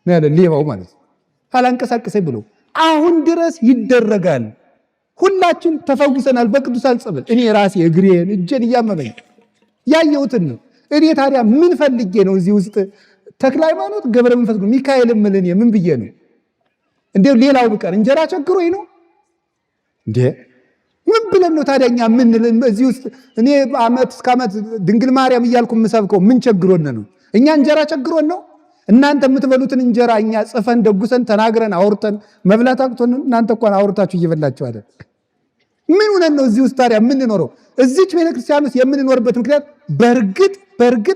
ነው ያለ ሌባው ማለት አላንቀሳቀሰኝ ብለው። አሁን ድረስ ይደረጋል። ሁላችን ተፈውሰናል በቅዱሳን ጸበል። እኔ ራሴ እግሬን እጄን እያመመኝ ያየሁትን ነው። እኔ ታዲያ ምን ፈልጌ ነው እዚህ ውስጥ ተክለ ሃይማኖት ገብረ መንፈስ ቅዱስ ሚካኤል ምልን ምን ብዬ ነው እንዴው? ሌላው ብቀር እንጀራ ቸግሮኝ ነው እንዴ? ምን ብለን ነው ታዲያ እኛ ምን እዚህ ውስጥ እኔ ዓመት እስከ ዓመት ድንግል ማርያም እያልኩ የምሰብከው ምን ቸግሮን ነው? እኛ እንጀራ ቸግሮን ነው? እናንተ የምትበሉትን እንጀራ እኛ ጽፈን ደጉሰን ተናግረን አውርተን መብላት አቅቶን እናንተ እንኳን አውርታችሁ እየበላችሁ አይደል? ምን ሆነን ነው እዚህ ውስጥ ታዲያ የምንኖረው? እዚች ቤተክርስቲያን ውስጥ የምንኖርበት ምክንያት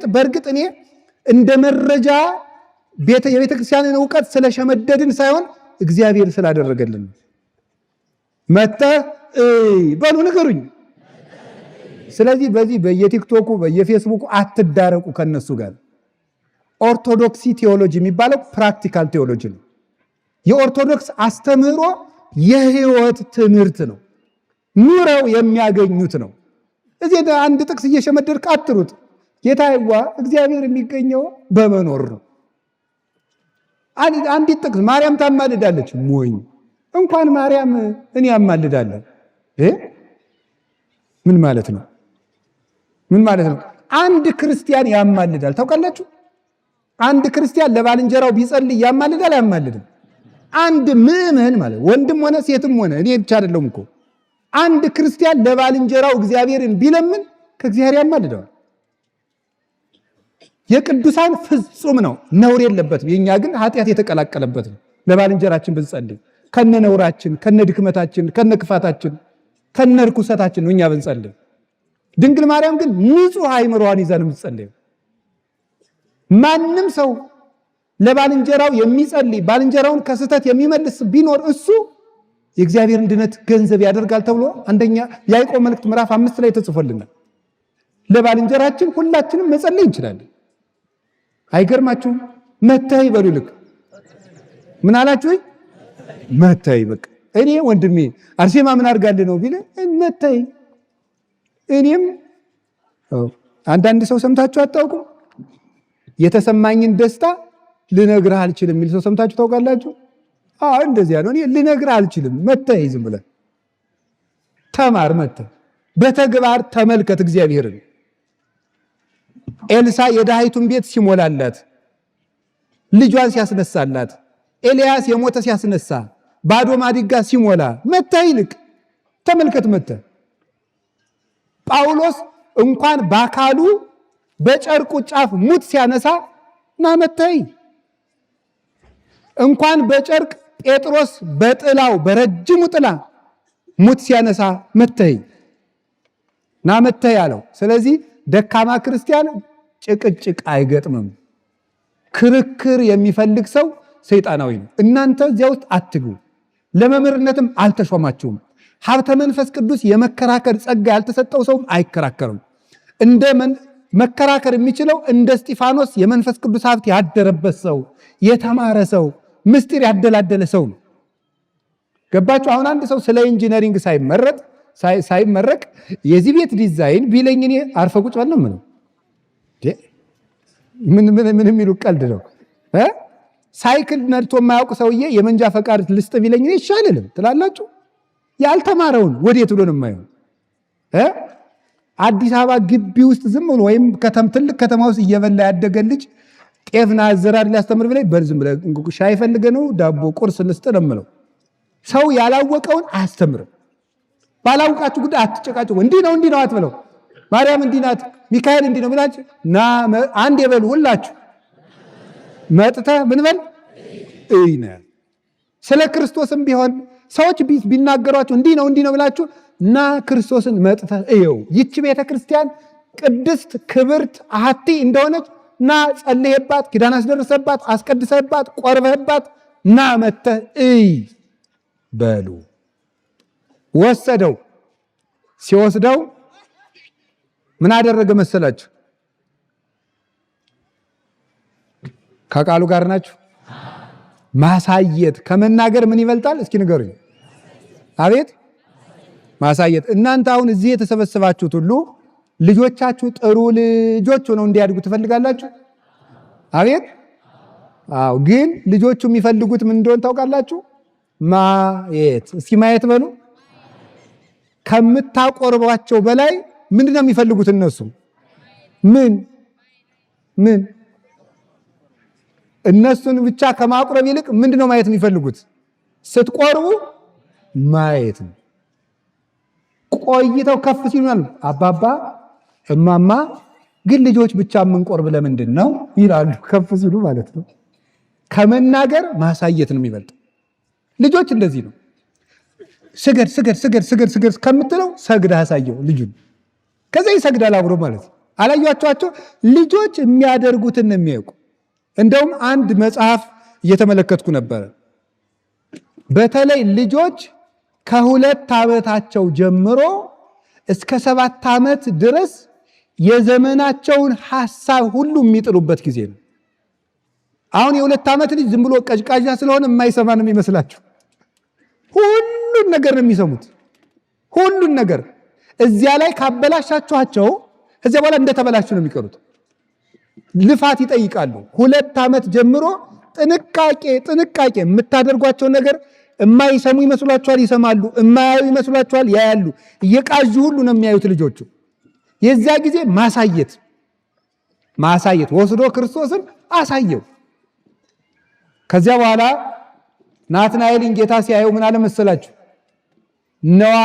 በእርግጥ እኔ እንደ መረጃ የቤተክርስቲያንን እውቀት ስለሸመደድን ሳይሆን እግዚአብሔር ስላደረገልን። መተህ በሉ ንገሩኝ። ስለዚህ በዚህ በየቲክቶኩ በየፌስቡኩ አትዳረቁ ከነሱ ጋር። ኦርቶዶክሲ ቴዎሎጂ የሚባለው ፕራክቲካል ቴዎሎጂ ነው። የኦርቶዶክስ አስተምህሮ የህይወት ትምህርት ነው። ኑረው የሚያገኙት ነው። እዚህ አንድ ጥቅስ እየሸመደድክ አትሩጥ። ጌታዬዋ እግዚአብሔር የሚገኘው በመኖር ነው። አንዲት ጥቅስ ማርያም ታማልዳለች። ሞኝ እንኳን ማርያም እኔ ያማልዳለሁ። ምን ማለት ነው? አንድ ክርስቲያን ያማልዳል። ታውቃላችሁ? አንድ ክርስቲያን ለባልንጀራው ቢጸልይ ያማልዳል አያማልድም? አንድ ምዕመን ማለት ወንድም ሆነ ሴትም ሆነ እኔ ብቻ አይደለም እኮ አንድ ክርስቲያን ለባልንጀራው እግዚአብሔርን ቢለምን ከእግዚአብሔር ያማልደዋል። የቅዱሳን ፍጹም ነው፣ ነውር የለበትም። የኛ ግን ኃጢአት የተቀላቀለበት ነው። ለባልንጀራችን ብንጸልይ ከነ ነውራችን፣ ከነ ድክመታችን፣ ከነ ክፋታችን፣ ከነ ርኩሰታችን ነው እኛ ብንጸልይ። ድንግል ማርያም ግን ንጹሕ አእምሮዋን ይዛ ነው የምትጸልየው። ማንም ሰው ለባልንጀራው የሚጸልይ ባልንጀራውን ከስህተት የሚመልስ ቢኖር እሱ የእግዚአብሔርን ድነት ገንዘብ ያደርጋል ተብሎ አንደኛ ያዕቆብ መልእክት ምዕራፍ 5 ላይ ተጽፎልናል። ለባልንጀራችን ሁላችንም መጸለይ እንችላለን። አይገርማችሁም? መተህ ይበሉ። ልክ ምን አላችሁ? መተህ በቃ እኔ ወንድሜ አርሴማ ምን አድርጋልህ ነው ቢለ መተህ። እኔም አንዳንድ ሰው ሰምታችሁ አታውቁም? የተሰማኝን ደስታ ልነግርህ አልችልም የሚል ሰው ሰምታችሁ ታውቃላችሁ? እንደዚያ ነው። እኔ ልነግርህ አልችልም። መተህ ዝም ብለህ ተማር መጥተህ በተግባር ተመልከት እግዚአብሔርን። ኤልሳ የድሃይቱን ቤት ሲሞላላት፣ ልጇን ሲያስነሳላት፣ ኤልያስ የሞተ ሲያስነሳ፣ ባዶ ማዲጋ ሲሞላ መጥተህ ይልቅ ተመልከት መጥተህ። ጳውሎስ እንኳን በአካሉ በጨርቁ ጫፍ ሙት ሲያነሳ ና መጥተህ። እንኳን በጨርቅ ጴጥሮስ በጥላው በረጅሙ ጥላ ሙት ሲያነሳ መጥተህ ና መጥተህ ያለው። ስለዚህ ደካማ ክርስቲያን ጭቅጭቅ አይገጥምም። ክርክር የሚፈልግ ሰው ሰይጣናዊ ነው። እናንተ እዚያ ውስጥ አትግቡ። ለመምህርነትም አልተሾማችሁም። ሀብተ መንፈስ ቅዱስ የመከራከር ጸጋ ያልተሰጠው ሰውም አይከራከርም። መከራከር የሚችለው እንደ እስጢፋኖስ የመንፈስ ቅዱስ ሀብት ያደረበት ሰው፣ የተማረ ሰው፣ ምስጢር ያደላደለ ሰው ነው። ገባችሁ? አሁን አንድ ሰው ስለ ኢንጂነሪንግ ሳይመረቅ የዚህ ቤት ዲዛይን ቢለኝ እኔ አርፈ ቁጭ በል ነው የምለው። ምን የሚሉ ቀልድ ነው? ሳይክል ነድቶ የማያውቅ ሰውዬ የመንጃ ፈቃድ ልስጥ ቢለኝ እኔ ይሻልልም ትላላችሁ? ያልተማረውን ወዴት ብሎ ነው የማየው? አዲስ አበባ ግቢ ውስጥ ዝም ብሎ ወይም ትልቅ ከተማ ውስጥ እየበላ ያደገ ልጅ ጤፍና አዘራር ሊያስተምር ብለኝ በዝም ብለህ ሻይ ፈልገህ ነው ዳቦ ቁርስ ልስጥ ነው የምለው። ሰው ያላወቀውን አያስተምርም። ባላውቃችሁ ጉዳይ አትጨቃጭቁ። እንዲህ ነው አትበለው። ማርያም እንዲህ ናት፣ ሚካኤል እንዲህ ነው ብላችሁ ና አንድ የበሉ ሁላችሁ መጥተህ ምን በል እይነ። ስለ ክርስቶስም ቢሆን ሰዎች ቢናገሯችሁ እንዲህ ነው ብላችሁ ና ክርስቶስን መጥተህ እየው። ይቺ ቤተ ክርስቲያን ቅድስት ክብርት አሐቲ እንደሆነች ና ጸልየባት፣ ኪዳን አስደርሰባት፣ አስቀድሰባት፣ ቆርበህባት ና መጥተህ እይ በሉ። ወሰደው። ሲወስደው ምን አደረገ መሰላችሁ? ከቃሉ ጋር ናችሁ? ማሳየት ከመናገር ምን ይበልጣል? እስኪ ንገሩኝ። አቤት ማሳየት። እናንተ አሁን እዚህ የተሰበሰባችሁት ሁሉ ልጆቻችሁ ጥሩ ልጆች ሆነው እንዲያድጉ ትፈልጋላችሁ? አቤት አዎ። ግን ልጆቹ የሚፈልጉት ምን እንደሆነ ታውቃላችሁ? ማየት። እስኪ ማየት በሉ። ከምታቆርቧቸው በላይ ምንድነው የሚፈልጉት እነሱ? ምን እነሱን ብቻ ከማቁረብ ይልቅ ምንድነው ማየት የሚፈልጉት? ስትቆርቡ ማየት ነው። ቆይተው ከፍ ሲሉናል አባባ እማማ ግን ልጆች ብቻ የምንቆርብ ለምንድን ነው ይላሉ። ከፍ ሲሉ ማለት ነው። ከመናገር ማሳየት ነው የሚበልጠው። ልጆች እንደዚህ ነው። ስገድ ከምትለው ሰግደህ አሳየው ልጁን። ከዛ ይሰግዳል አብሮ ማለት ነው። አላያችኋቸው? ልጆች የሚያደርጉትን ነው የሚያውቁ። እንደውም አንድ መጽሐፍ እየተመለከትኩ ነበረ። በተለይ ልጆች ከ2 ዓመታቸው ጀምሮ እስከ 7 ዓመት ድረስ የዘመናቸውን ሐሳብ ሁሉ የሚጥሉበት ጊዜ ነው። አሁን የ2 ዓመት ልጅ ዝም ብሎ ቀዥቃዣ ስለሆነ የማይሰማ ነው የሚመስላችሁ። ሁሉን ነገር ነው የሚሰሙት። ሁሉን ነገር እዚያ ላይ ካበላሻችኋቸው እዚያ በኋላ እንደተበላሹ ነው የሚቀሩት። ልፋት ይጠይቃሉ። 2 ዓመት ጀምሮ ጥንቃቄ የምታደርጓቸው ነገር የማይሰሙ ይመስሏችኋል፣ ይሰማሉ። የማያዩ ይመስሏችኋል፣ ያያሉ። እየቃዡ ሁሉ ነው የሚያዩት ልጆቹ። የዚያ ጊዜ ማሳየት ወስዶ ክርስቶስን አሳየው። ከዚያ በኋላ ናትናኤልን ጌታ ሲያየው ምን አለ መሰላችሁ? ነዋ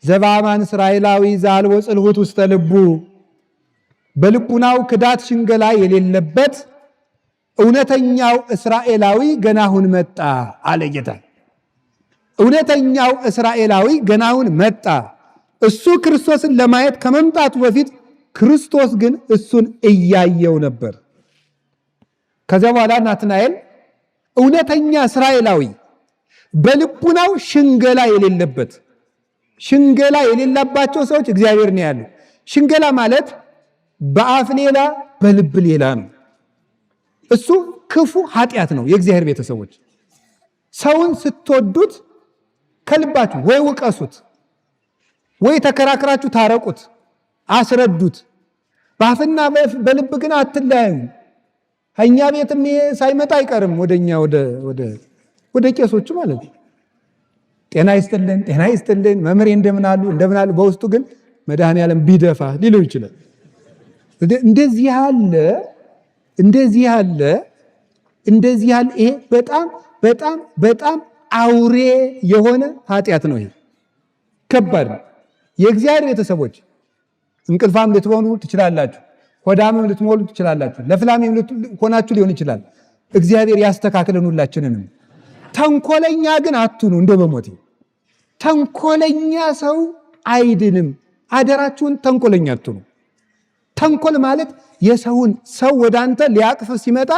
ዘባማን እስራኤላዊ ዘአልቦ ጽልሁት ውስተ ልቡ፣ በልቡናው ክዳት ሽንገላ የሌለበት እውነተኛው እስራኤላዊ ገናሁን መጣ አለ ጌታ። እውነተኛው እስራኤላዊ ገናሁን መጣ። እሱ ክርስቶስን ለማየት ከመምጣቱ በፊት ክርስቶስ ግን እሱን እያየው ነበር። ከዚያ በኋላ ናትናኤል እውነተኛ እስራኤላዊ በልቡናው ሽንገላ የሌለበት፣ ሽንገላ የሌላባቸው ሰዎች እግዚአብሔር ነው ያሉ። ሽንገላ ማለት በአፍ ሌላ በልብ ሌላ ነው። እሱ ክፉ ኃጢአት ነው። የእግዚአብሔር ቤተሰቦች ሰውን ስትወዱት ከልባችሁ ወይ ውቀሱት ወይ ተከራክራችሁ ታረቁት፣ አስረዱት። በአፍና በልብ ግን አትለያዩ። እኛ ቤትም ሳይመጣ አይቀርም ወደኛ ወደ ቄሶቹ ማለት ነው። ጤና ይስጥልን መምህሬ እንደምን አሉ በውስጡ ግን መድኃኔዓለም ቢደፋ ሊለው ይችላል። እንደዚህ ያለ ይሄ በጣም አውሬ የሆነ ኃጢአት ነው። ይሄ ከባድ ነው። የእግዚአብሔር ቤተሰቦች እንቅልፋም ልትሆኑ ትችላላችሁ፣ ሆዳምም ልትሞሉ ትችላላችሁ፣ ለፍላሜም ሆናችሁ ሊሆን ይችላል። እግዚአብሔር ያስተካክለን ሁላችንንም። ተንኮለኛ ግን አትሁኑ። እንደ በሞቴ ተንኮለኛ ሰው አይድንም። አደራችሁን ተንኮለኛ አትሁኑ። ተንኮል ማለት የሰውን ሰው ወደ አንተ ሊያቅፍ ሲመጣ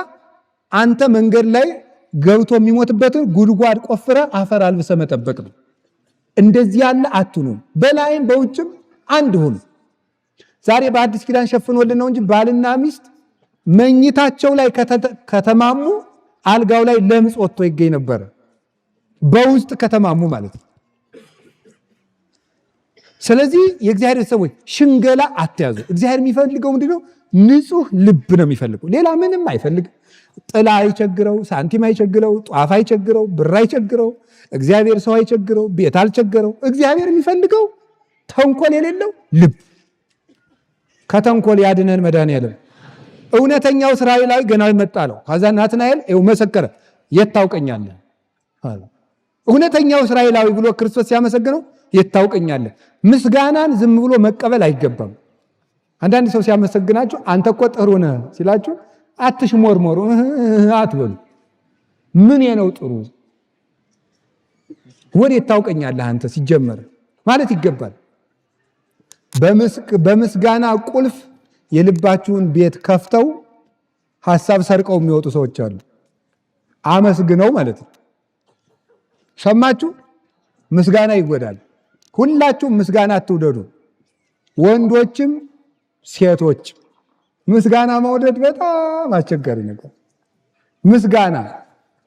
አንተ መንገድ ላይ ገብቶ የሚሞትበትን ጉድጓድ ቆፍረ አፈር አልብሰ መጠበቅ ነው። እንደዚህ ያለ አትሁኑ። በላይም በውጭም አንድ ሁኑ። ዛሬ በአዲስ ኪዳን ሸፍኖልን ነው እንጂ ባልና ሚስት መኝታቸው ላይ ከተማሙ አልጋው ላይ ለምጽ ወጥቶ ይገኝ ነበር። በውስጥ ከተማሙ ማለት ነው። ስለዚህ የእግዚአብሔር ሰዎች ሽንገላ አትያዙ። እግዚአብሔር የሚፈልገው ምንድነው? ንጹህ ልብ ነው የሚፈልገው። ሌላ ምንም አይፈልግም። ጥላ አይቸግረው፣ ሳንቲም አይቸግረው፣ ጧፍ አይቸግረው፣ ብር አይቸግረው፣ እግዚአብሔር ሰው አይቸግረው፣ ቤት አልቸገረው። እግዚአብሔር የሚፈልገው ተንኮል የሌለው ልብ። ከተንኮል ያድነን መድኃኔዓለም። እውነተኛው እስራኤላዊ ገና መጣ ነው። ከዛ ናትናኤል ይኸው መሰከረ፣ የት ታውቀኛለህ? እውነተኛው እስራኤላዊ ብሎ ክርስቶስ ሲያመሰግነው የት ታውቀኛለህ? ምስጋናን ዝም ብሎ መቀበል አይገባም። አንዳንድ ሰው ሲያመሰግናችሁ አንተ እኮ ጥሩ ነህ ሲላችሁ አትሽሞርሞሩ፣ አትበሉ። ምን ነው ጥሩ? ወዴት ታውቀኛለህ አንተ ሲጀመር ማለት ይገባል። በምስጋና ቁልፍ የልባችሁን ቤት ከፍተው ሐሳብ ሰርቀው የሚወጡ ሰዎች አሉ። አመስግነው ማለት ነው። ሰማችሁ? ምስጋና ይጎዳል። ሁላችሁም ምስጋና አትውደዱ፣ ወንዶችም ሴቶችም። ምስጋና መውደድ በጣም አስቸጋሪ ነገር። ምስጋና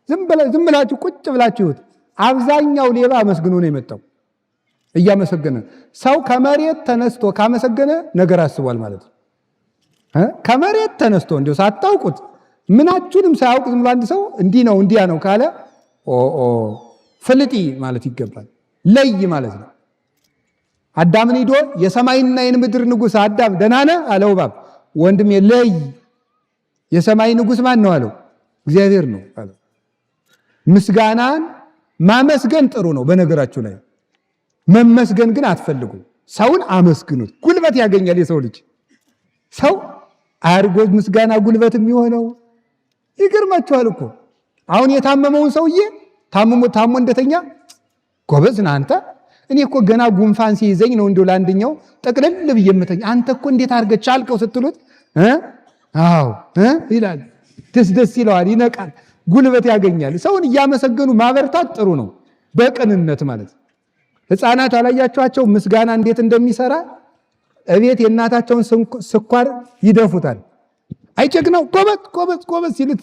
ዝም ብላችሁ ቁጭ ብላችሁት። አብዛኛው ሌባ አመስግኖ ነው የመጣው። እያመሰገነ ሰው ከመሬት ተነስቶ ካመሰገነ ነገር አስቧል ማለት ነው። ከመሬት ተነስቶ እንዲሁ ሳታውቁት ምናችሁንም ሳያውቅ ዝም ብሎ አንድ ሰው እንዲህ ነው እንዲያ ነው ካለ ፍልጢ ማለት ይገባል። ለይ ማለት ነው። አዳምን ሂዶ የሰማይና የምድር ንጉሥ አዳም ደህና ነህ አለው እባብ። ወንድሜ ለይ፣ የሰማይ ንጉሥ ማን ነው አለው? እግዚአብሔር ነው አለው። ምስጋናን ማመስገን ጥሩ ነው። በነገራችሁ ላይ መመስገን ግን አትፈልጉ። ሰውን አመስግኑት፣ ጉልበት ያገኛል የሰው ልጅ። ሰው አርጎ ምስጋና ጉልበት የሚሆነው ይገርማችኋል እኮ። አሁን የታመመውን ሰውዬ ታሞ እንደተኛ ጎበዝ ነህ አንተ፣ እኔ እኮ ገና ጉንፋን ሲይዘኝ ነው እንደው ለአንደኛው ጠቅለል ብዬ የምተኛ፣ አንተ እኮ እንዴት አድርገህ ቻልከው ስትሉት አዎ ይላል። ደስ ይለዋል፣ ይነቃል፣ ጉልበት ያገኛል። ሰውን እያመሰገኑ ማበርታት ጥሩ ነው፣ በቅንነት ማለት። ሕፃናት አላያችኋቸው ምስጋና እንዴት እንደሚሰራ? እቤት የእናታቸውን ስኳር ይደፉታል። አይቸግነው ጎበዝ ሲሉት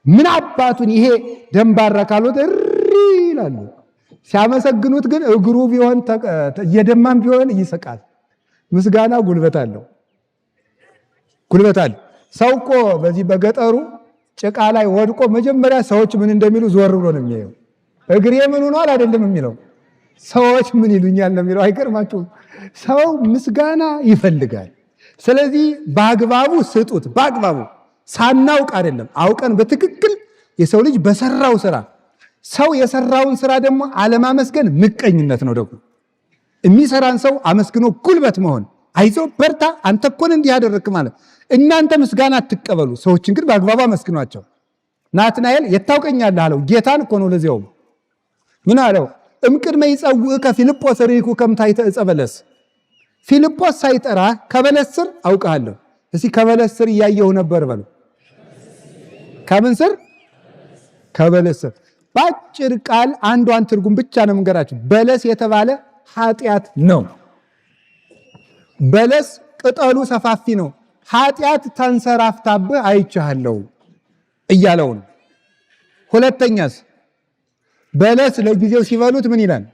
ምን አባቱን ይሄ ደንባራ ካልወጥ እሪ ይላሉ። ሲያመሰግኑት ግን እግሩ ቢሆን እየደማም ቢሆን ይስቃል። ምስጋና ጉልበት አለው። ሰው እኮ በዚህ በገጠሩ ጭቃ ላይ ወድቆ መጀመሪያ ሰዎች ምን እንደሚሉ ዞር ብሎ ነው የሚያየው። እግሬ ምን ሆኗል አይደለም የሚለው፣ ሰዎች ምን ይሉኛል ነው የሚለው። አይገርማችሁም? ሰው ምስጋና ይፈልጋል። ስለዚህ በአግባቡ ስጡት። በአግባቡ ሳናውቅ አይደለም፣ አውቀን በትክክል የሰው ልጅ በሰራው ስራ። ሰው የሰራውን ስራ ደግሞ አለማመስገን ምቀኝነት ነው። ደግሞ የሚሰራን ሰው አመስግኖ ጉልበት መሆን፣ አይዞ በርታ፣ አንተ እኮ እንዲህ ያደረክ ማለት። እናንተ ምስጋና አትቀበሉ፣ ሰዎችን ግን በአግባቡ አመስግኗቸው። ናትናኤል የታውቀኛለህ አለው። ጌታን እኮ ነው። ለዚያውም ምን አለው? እምቅድመ ይጸውዕከ ፊልጶስ ርኢኩ ከምታይተ ዕፀ በለስ። ፊልጶስ ሳይጠራ ከበለስ ስር አውቃለሁ። እስቲ ከበለስ ስር እያየሁ ነበር በሉ። ከምን ስር? ከበለስ ስር። በአጭር ቃል አንዷን ትርጉም ብቻ ነው የምንገራችሁ። በለስ የተባለ ኃጢአት ነው። በለስ ቅጠሉ ሰፋፊ ነው። ኃጢአት ተንሰራፍታብህ አይቻለሁ እያለው ነው። ሁለተኛስ በለስ ለጊዜው ሲበሉት ምን ይላል?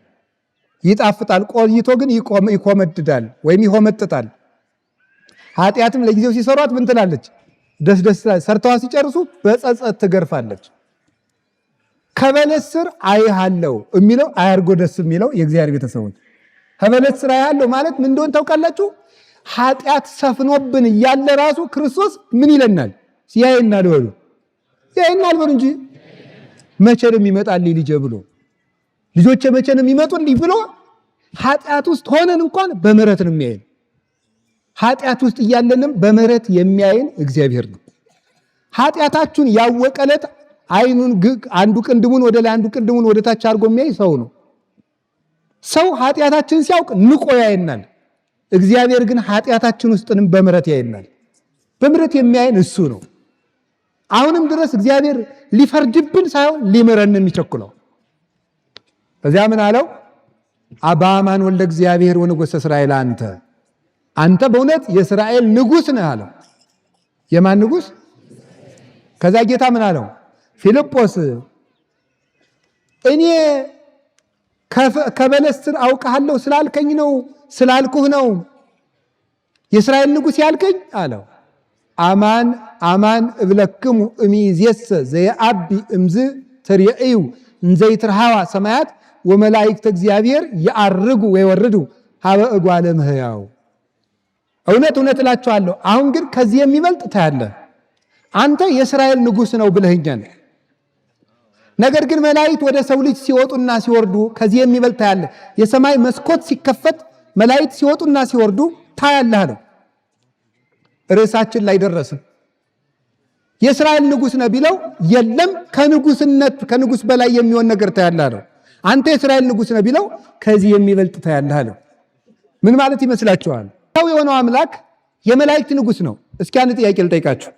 ይጣፍጣል። ቆይቶ ግን ይኮመድዳል ወይም ይሆመጥጣል። ኃጢአትም ለጊዜው ሲሰሯት ምን ትላለች? ደስ ሰርተዋ ሲጨርሱ በጸጸት ትገርፋለች። ከበለስ ስር አይሃለው የሚለው አያርጎ ደስ የሚለው የእግዚአብሔር ቤተሰቦች ከበለስ ስር አይሃለው ማለት ምን እንደሆነ ታውቃላችሁ? ኃጢአት ሰፍኖብን እያለ ራሱ ክርስቶስ ምን ይለናል? ያየናል በሉ እንጂ መቼ ነው የሚመጣልኝ ልጄ ብሎ ልጆቼ መቼ ነው የሚመጡልኝ ብሎ ኃጢአት ውስጥ ሆነን እንኳን በምህረት ነው የሚያየን። ኃጢአት ውስጥ እያለንም በምህረት የሚያየን እግዚአብሔር ነው። ኃጢአታችሁን ያወቀለት አይኑን አንዱ ቅንድሙን ወደ ላይ አንዱ ቅንድሙን ወደ ታች አድርጎ የሚያይ ሰው ነው። ሰው ኃጢአታችንን ሲያውቅ ንቆ ያየናል። እግዚአብሔር ግን ኃጢአታችን ውስጥንም በምህረት ያየናል። በምህረት የሚያየን እሱ ነው። አሁንም ድረስ እግዚአብሔር ሊፈርድብን ሳይሆን ሊምረን የሚቸኩለው። ከዚያ ምን አለው? አባማን ወልደ እግዚአብሔር ወንጉሥ እስራኤል አንተ በእውነት የእስራኤል ንጉሥ ነህ አለው። የማን ንጉሥ? ከዛ ጌታ ምን አለው? ፊልጶስ እኔ ከበለስ ስር አውቃለሁ ስላልከኝ ነው ስላልኩህ ነው የእስራኤል ንጉሥ ያልከኝ አለው። አማን እብለክሙ እምይእዜሰ ዘየዐቢ እምዝ ትርእዩ እንዘ ይትረኃዋ ሰማያት ወመላእክተ እግዚአብሔር ይዐርጉ ወይወርዱ ሀበ እጓለ እመሕያው። እውነት እላችኋለሁ አሁን ግን ከዚህ የሚበልጥ ታያለህ። አንተ የእስራኤል ንጉሥ ነው ብለኸኛል። ነገር ግን መላእክት ወደ ሰው ልጅ ሲወጡና ሲወርዱ ከዚህ የሚበልጥ ታያለህ። የሰማይ መስኮት ሲከፈት መላእክት ሲወጡና ሲወርዱ ታያለህ አለው። ርዕሳችን ላይ ደረስን። የእስራኤል ንጉሥ ነው ቢለው የለም ከንጉሥ በላይ የሚሆን ነገር ታያለህ አለው። አንተ የእስራኤል ንጉሥ ነው ቢለው ከዚህ የሚበልጥ ታያለህ አለው። ምን ማለት ይመስላችኋል? ሰው የሆነው አምላክ የመላእክት ንጉሥ ነው። እስኪ አንድ ጥያቄ ልጠይቃችሁ።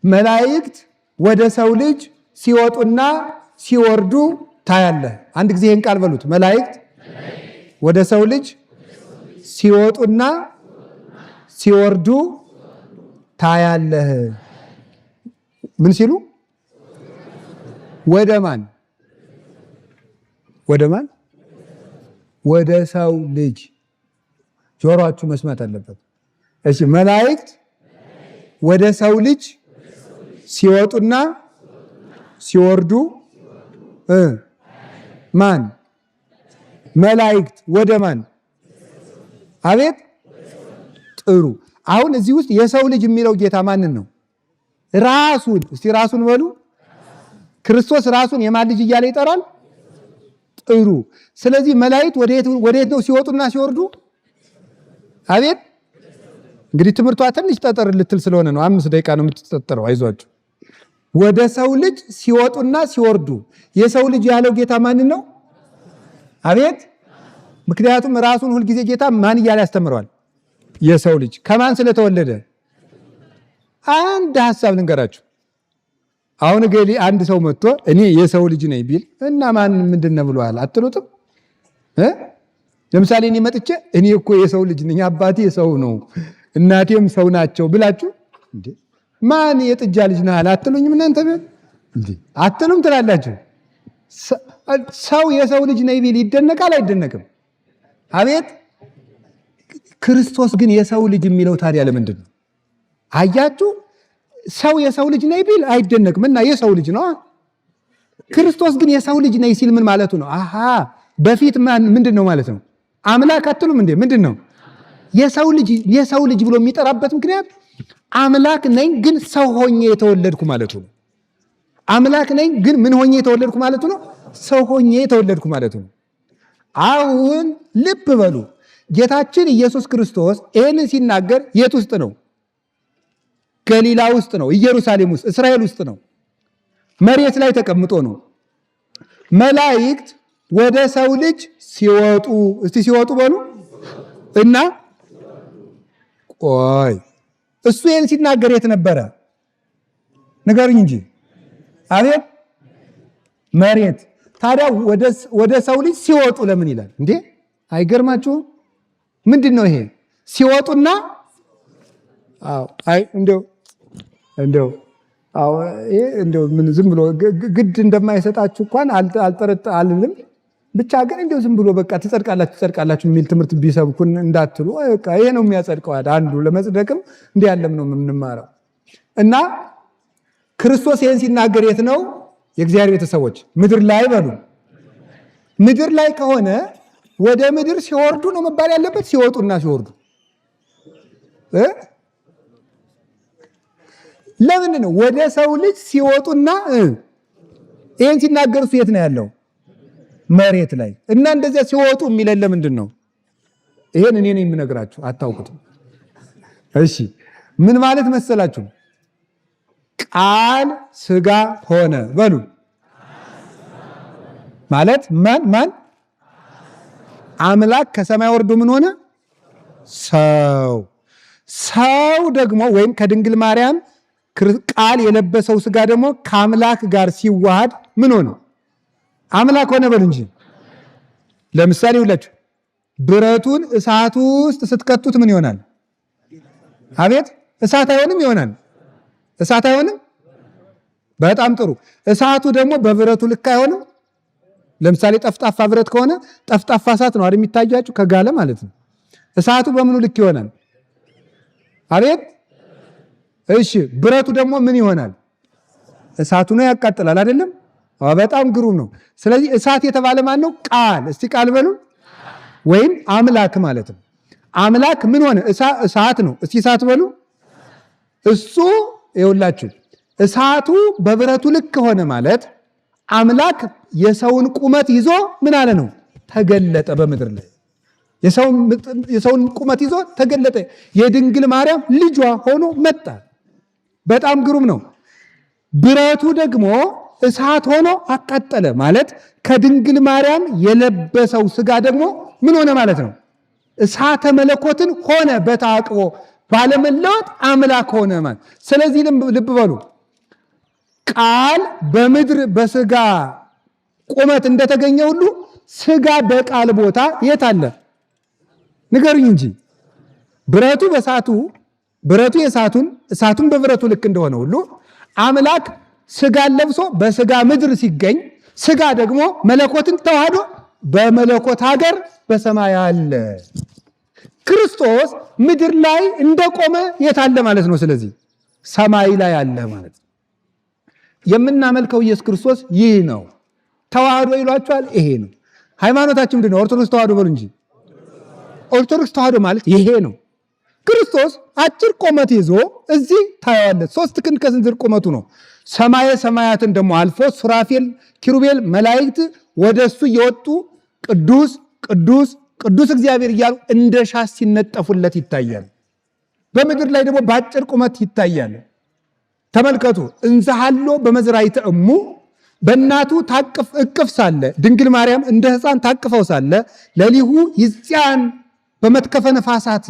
መላእክት ወደ ሰው ልጅ ሲወጡና ሲወርዱ ታያለህ። አንድ ጊዜ ይህን ቃል በሉት። መላእክት ወደ ሰው ልጅ ሲወጡና ሲወርዱ ታያለህ። ምን ሲሉ? ወደ ማን? ወደ ሰው ልጅ። ጆሮአችሁ መስማት አለበት። እሺ፣ መላእክት ወደ ሰው ልጅ ሲወጡና ሲወርዱ ማን? መላእክት ወደ ማን? አቤት ጥሩ። አሁን እዚህ ውስጥ የሰው ልጅ የሚለው ጌታ ማንን ነው? ራሱን። እስቲ ራሱን በሉ። ክርስቶስ ራሱን የማን ልጅ እያለ ይጠራል? ጥሩ። ስለዚህ መላእክት ወዴት ነው ሲወጡና ሲወርዱ? አቤት እንግዲህ ትምህርቷ ትንሽ ጠጠር ልትል ስለሆነ ነው። 5 ደቂቃ ነው የምትጠጠረው። አይዟችሁ። ወደ ሰው ልጅ ሲወጡና ሲወርዱ የሰው ልጅ ያለው ጌታ ማንን ነው? አቤት። ምክንያቱም ራሱን ሁልጊዜ ጌታ ማን እያለ ያስተምረዋል? የሰው ልጅ። ከማን ስለተወለደ? አንድ ሐሳብ ልንገራችሁ። አሁን ገሊ አንድ ሰው መጥቶ እኔ የሰው ልጅ ነኝ ቢል እና ማን ምንድነው ብሏል አትሉትም? ለምሳሌ እኔ መጥቼ እኔ እኮ የሰው ልጅ ነኝ፣ አባቴ ሰው ነው፣ እናቴም ሰው ናቸው ብላችሁ እንዴ ማን የጥጃ ልጅ ነህ አትሉኝም? እናንተ እንዴ አትሉም ትላላችሁ። ሰው የሰው ልጅ ነኝ ቢል ይደነቃል አይደነቅም? አቤት። ክርስቶስ ግን የሰው ልጅ የሚለው ታዲያ ለምንድን ነው? አያችሁ፣ ሰው የሰው ልጅ ነኝ ቢል አይደነቅም እና የሰው ልጅ ነው። ክርስቶስ ግን የሰው ልጅ ነኝ ሲል ምን ማለቱ ነው? አሃ በፊት ምንድን ነው ማለት ነው? አምላክ አትሉም እንዴ? ምንድን ነው የሰው ልጅ ብሎ የሚጠራበት ምክንያት አምላክ ነኝ ግን ሰው ሆኜ የተወለድኩ ማለቱ ነው። አምላክ ነኝ ግን ምን ሆኜ የተወለድኩ ማለቱ ነው? ሰው ሆኜ የተወለድኩ ማለቱ ነው። አሁን ልብ በሉ። ጌታችን ኢየሱስ ክርስቶስ ይህንን ሲናገር የት ውስጥ ነው? ገሊላ ውስጥ ነው። ኢየሩሳሌም ውስጥ፣ እስራኤል ውስጥ ነው። መሬት ላይ ተቀምጦ ነው። መላእክት ወደ ሰው ልጅ ሲወጡ፣ እስቲ ሲወጡ በሉ እና ቆይ እሱ ይህን ሲናገር የት ነበረ? ንገሩኝ እንጂ። አቤት መሬት። ታዲያ ወደ ሰው ልጅ ሲወጡ ለምን ይላል እንዴ? አይገርማችሁም? ምንድን ነው ይሄ? ሲወጡና አይ እንደው ምን ዝም ብሎ ግድ እንደማይሰጣችሁ እንኳን አልልም። ብቻ ግን እንደው ዝም ብሎ በቃ ትጸድቃላችሁ የሚል ትምህርት ቢሰብኩን እንዳትሉ። በቃ ይሄ ነው የሚያጸድቀው። አንዱ ለመጽደቅም እንዲህ ያለም ነው የምንማረው። እና ክርስቶስ ይሄን ሲናገር የት ነው? የእግዚአብሔር ቤተሰቦች ምድር ላይ በሉ። ምድር ላይ ከሆነ ወደ ምድር ሲወርዱ ነው መባል ያለበት፣ ሲወጡና ሲወርዱ። ለምን ነው ወደ ሰው ልጅ ሲወጡና ይህን ሲናገሩ የት ነው ያለው? መሬት ላይ። እና እንደዚያ ሲወጡ የሚለን ለምንድን ነው? ይሄን እኔ ነኝ የምነግራችሁ፣ አታውቁትም። እሺ ምን ማለት መሰላችሁ? ቃል ሥጋ ሆነ በሉ ማለት ማን? አምላክ ከሰማይ ወርዶ ምን ሆነ? ሰው። ሰው ደግሞ ወይም ከድንግል ማርያም ቃል የለበሰው ሥጋ ደግሞ ከአምላክ ጋር ሲዋሃድ ምን ሆነ? አምላክ ሆነ በሉ እንጂ። ለምሳሌ ሁላችሁ ብረቱን እሳቱ ውስጥ ስትከቱት ምን ይሆናል? አቤት እሳት አይሆንም? ይሆናል። እሳት አይሆንም? በጣም ጥሩ። እሳቱ ደግሞ በብረቱ ልክ አይሆንም? ለምሳሌ ጠፍጣፋ ብረት ከሆነ ጠፍጣፋ እሳት ነው አይደል የሚታያችሁ? ከጋለ ማለት ነው። እሳቱ በምኑ ልክ ይሆናል? አቤት እሺ። ብረቱ ደግሞ ምን ይሆናል? እሳቱ ነው፣ ያቃጥላል አይደለም? በጣም ግሩም ነው። ስለዚህ እሳት የተባለ ማን ነው? ቃል። እስቲ ቃል በሉ። ወይም አምላክ ማለት ነው። አምላክ ምን ሆነ? እሳት ነው። እስቲ እሳት በሉ። እሱ ይኸውላችሁ እሳቱ በብረቱ ልክ ሆነ ማለት አምላክ የሰውን ቁመት ይዞ ምን አለ ነው? ተገለጠ በምድር ላይ። የሰውን ቁመት ይዞ ተገለጠ። የድንግል ማርያም ልጇ ሆኖ መጣ። በጣም ግሩም ነው። ብረቱ ደግሞ እሳት ሆኖ አቃጠለ ማለት ከድንግል ማርያም የለበሰው ሥጋ ደግሞ ምን ሆነ ማለት ነው? እሳተ መለኮትን ሆነ። በተአቅቦ ባለመለወጥ አምላክ ሆነ ማለት። ስለዚህ ልብ በሉ፣ ቃል በምድር በሥጋ ቁመት እንደተገኘ ሁሉ ሥጋ በቃል ቦታ የት አለ? ንገሩኝ እንጂ። ብረቱ በእሳቱ ብረቱ እሳቱን በብረቱ ልክ እንደሆነ ሁሉ አምላክ ሥጋን ለብሶ በሥጋ ምድር ሲገኝ ሥጋ ደግሞ መለኮትን ተዋህዶ በመለኮት ሀገር በሰማይ አለ። ክርስቶስ ምድር ላይ እንደቆመ የት አለ ማለት ነው? ስለዚህ ሰማይ ላይ አለ ማለት ነው። የምናመልከው ኢየሱስ ክርስቶስ ይህ ነው። ተዋህዶ ይሏቸዋል። ይሄ ነው ሃይማኖታችን። ምንድን ነው? ኦርቶዶክስ ተዋህዶ በሉ እንጂ። ኦርቶዶክስ ተዋህዶ ማለት ይሄ ነው። ክርስቶስ አጭር ቁመት ይዞ እዚህ ታየዋለህ። 3 ክንድ ከስንዝር ቁመቱ ነው። ሰማየ ሰማያትን ደግሞ አልፎ ሱራፌል፣ ኪሩቤል፣ መላእክት ወደ እሱ እየወጡ ቅዱስ ቅዱስ ቅዱስ እግዚአብሔር እያሉ እንደ ሻስ ሲነጠፉለት ይታያል። በምድር ላይ ደግሞ በአጭር ቁመት ይታያል። ተመልከቱ። እንዘሃሎ በመዝራዕተ እሙ በእናቱ ታቅፍ እቅፍ ሳለ ድንግል ማርያም እንደ ሕፃን ታቅፈው ሳለ ለሊሁ ይጽያን በመትከፈ ነፋሳት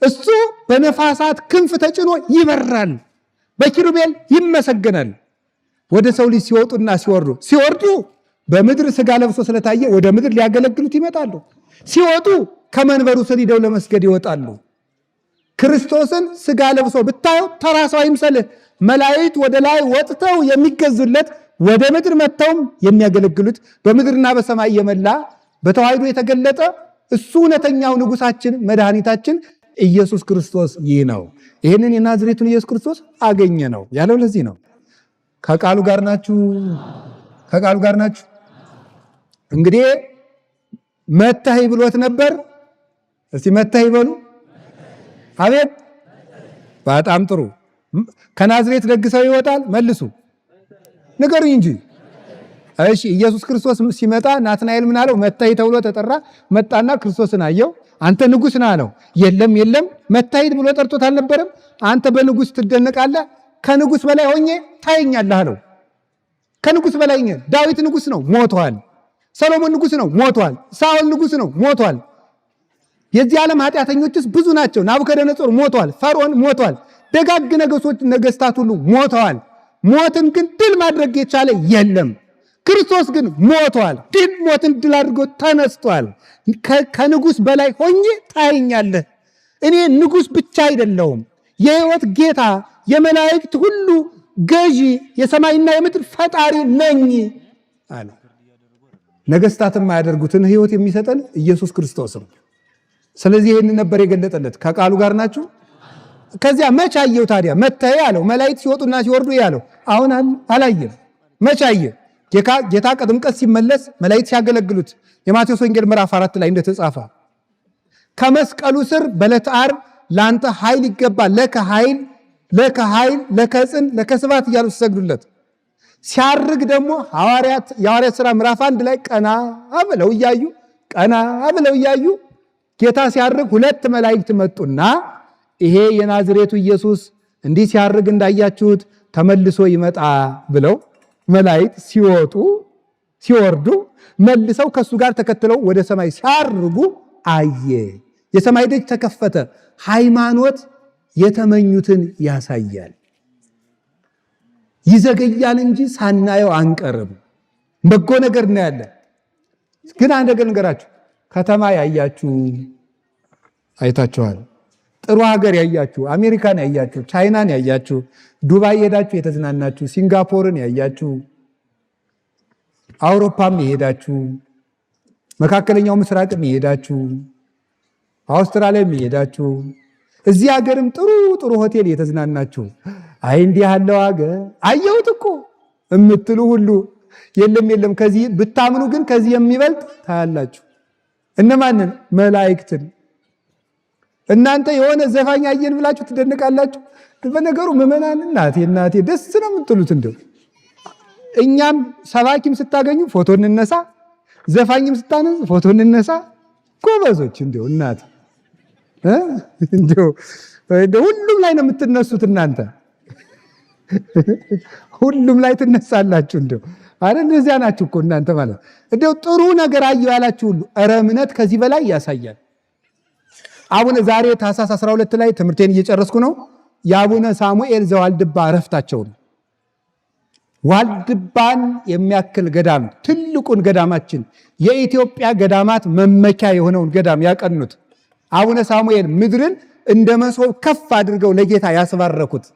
እሱ በነፋሳት ክንፍ ተጭኖ ይበራል፣ በኪሩቤል ይመሰገናል። ወደ ሰው ልጅ ሲወጡና ሲወርዱ በምድር ሥጋ ለብሶ ስለታየ ወደ ምድር ሊያገለግሉት ይመጣሉ። ሲወጡ ከመንበሩ ስር ሂደው ለመስገድ ይወጣሉ። ክርስቶስን ሥጋ ለብሶ ብታየው ተራ ሰው አይምሰልህ። መላእክት ወደ ላይ ወጥተው የሚገዙለት፣ ወደ ምድር መጥተውም የሚያገለግሉት፣ በምድርና በሰማይ የመላ በተዋሕዶ የተገለጠ እሱ እውነተኛው ንጉሳችን መድኃኒታችን ኢየሱስ ክርስቶስ ይህ ነው። ይህንን የናዝሬቱን ኢየሱስ ክርስቶስ አገኘ ነው ያለው። ለዚህ ነው። ከቃሉ ጋር ናችሁ? ከቃሉ ጋር ናችሁ? እንግዲህ መታህ ብሎት ነበር። እስቲ መታህ በሉ። አቤት። በጣም ጥሩ። ከናዝሬት ደግ ሰው ይወጣል? መልሱ፣ ንገሩኝ እንጂ። እሺ፣ ኢየሱስ ክርስቶስ ሲመጣ ናትናኤል ምን አለው? መታህ ተብሎ ተጠራ። መጣና ክርስቶስን አየው። አንተ ንጉሥ ነህ አለው። የለም መታህ ብሎ ጠርቶት አልነበረም? አንተ በንጉሥ ትደነቃለህ፣ ከንጉሥ በላይ ሆኜ ታየኛለህ አለው። ከንጉሥ በላይ ዳዊት ንጉሥ ነው፣ ሞቷል። ሰሎሞን ንጉሥ ነው፣ ሞቷል። ሳኦል ንጉሥ ነው፣ ሞቷል። የዚህ ዓለም ኃጢአተኞችስ ብዙ ናቸው። ናቡከደነጾር ሞቷል። ፈርዖን ሞቷል። ደጋግ ነገሥታት ሁሉ ሞተዋል። ሞትን ግን ድል ማድረግ የቻለ የለም። ክርስቶስ ግን ሞቷል። ሞትን ድል አድርጎ ተነስቷል። ከንጉሥ በላይ ሆኜ ታየኛለህ። እኔ ንጉሥ ብቻ አይደለሁም፣ የሕይወት ጌታ፣ የመላእክት ሁሉ ገዢ፣ የሰማይና የምድር ፈጣሪ ነኝ አለ። ነገሥታትም የማያደርጉትን ሕይወት የሚሰጠን ኢየሱስ ክርስቶስ ነው። ስለዚህ ይህን ነበር የገለጠለት። ከቃሉ ጋር ናችሁ? ከዚያ መች አየው ታዲያ? መታየ አለው። መላእክት ሲወጡና ሲወርዱ ያለው አሁን አላየም። መቼ አየ? ጌታ ከጥምቀት ሲመለስ መላእክት ሲያገለግሉት የማቴዎስ ወንጌል ምዕራፍ 4 ላይ እንደተጻፈ ከመስቀሉ ስር በዕለተ ዓርብ ላንተ ኃይል ይገባል፣ ለከ ኃይል ለከ ጽን ለከ ስብሐት እያሉ ሲሰግዱለት ሲያርግ ደግሞ የሐዋርያት ሥራ ምዕራፍ 1 ላይ ቀና ብለው እያዩ ጌታ ሲያርግ ሁለት መላእክት መጡና ይሄ የናዝሬቱ ኢየሱስ እንዲህ ሲያርግ እንዳያችሁት ተመልሶ ይመጣ ብለው መላእክት ሲወርዱ መልሰው ከሱ ጋር ተከትለው ወደ ሰማይ ሲያርጉ አየ። የሰማይ ደጅ ተከፈተ። ሃይማኖት የተመኙትን ያሳያል። ይዘገያል እንጂ ሳናየው አንቀርም። በጎ ነገር እናያለን። ግን አንድ ነገር ልንገራችሁ፣ ከተማ ያያችሁ አይታችኋል። ጥሩ ሀገር ያያችሁ፣ አሜሪካን ያያችሁ፣ ቻይናን ያያችሁ፣ ዱባይ ሄዳችሁ የተዝናናችሁ፣ ሲንጋፖርን ያያችሁ፣ አውሮፓም የሄዳችሁ፣ መካከለኛው ምስራቅም የሄዳችሁ፣ አውስትራሊያም የሄዳችሁ፣ እዚህ ሀገርም ጥሩ ሆቴል የተዝናናችሁ፣ አይ እንዲህ ያለው ሀገር አየሁት እኮ እምትሉ ሁሉ የለም ከዚህ ብታምኑ ግን ከዚህ የሚበልጥ ታያላችሁ። እነማንን? መላእክትን። እናንተ የሆነ ዘፋኝ አየን ብላችሁ ትደንቃላችሁ። በነገሩ ምዕመናን እናቴ ደስ ነው የምትሉት። እንደው እኛም ሰባኪም ስታገኙ ፎቶ እንነሳ፣ ዘፋኝም ስታነሱ ፎቶ እንነሳ። ጎበዞች እንደው እናቴ እንደው ሁሉም ላይ ነው የምትነሱት እናንተ ሁሉም ላይ ትነሳላችሁ። እንደው አረ እንደዚያ ናችሁ እኮ እናንተ ማለት እንደው ጥሩ ነገር አየሁ ያላችሁ ሁሉ ኧረ እምነት ከዚህ በላይ ያሳያል። አቡነ ዛሬ ታኅሳስ 12 ላይ ትምህርቴን እየጨረስኩ ነው። የአቡነ ሳሙኤል ዘዋልድባ ዕረፍታቸው ነው። ዋልድባን የሚያክል ገዳም ትልቁን ገዳማችን የኢትዮጵያ ገዳማት መመኪያ የሆነውን ገዳም ያቀኑት አቡነ ሳሙኤል ምድርን እንደ መሶብ ከፍ አድርገው ለጌታ ያስባረኩት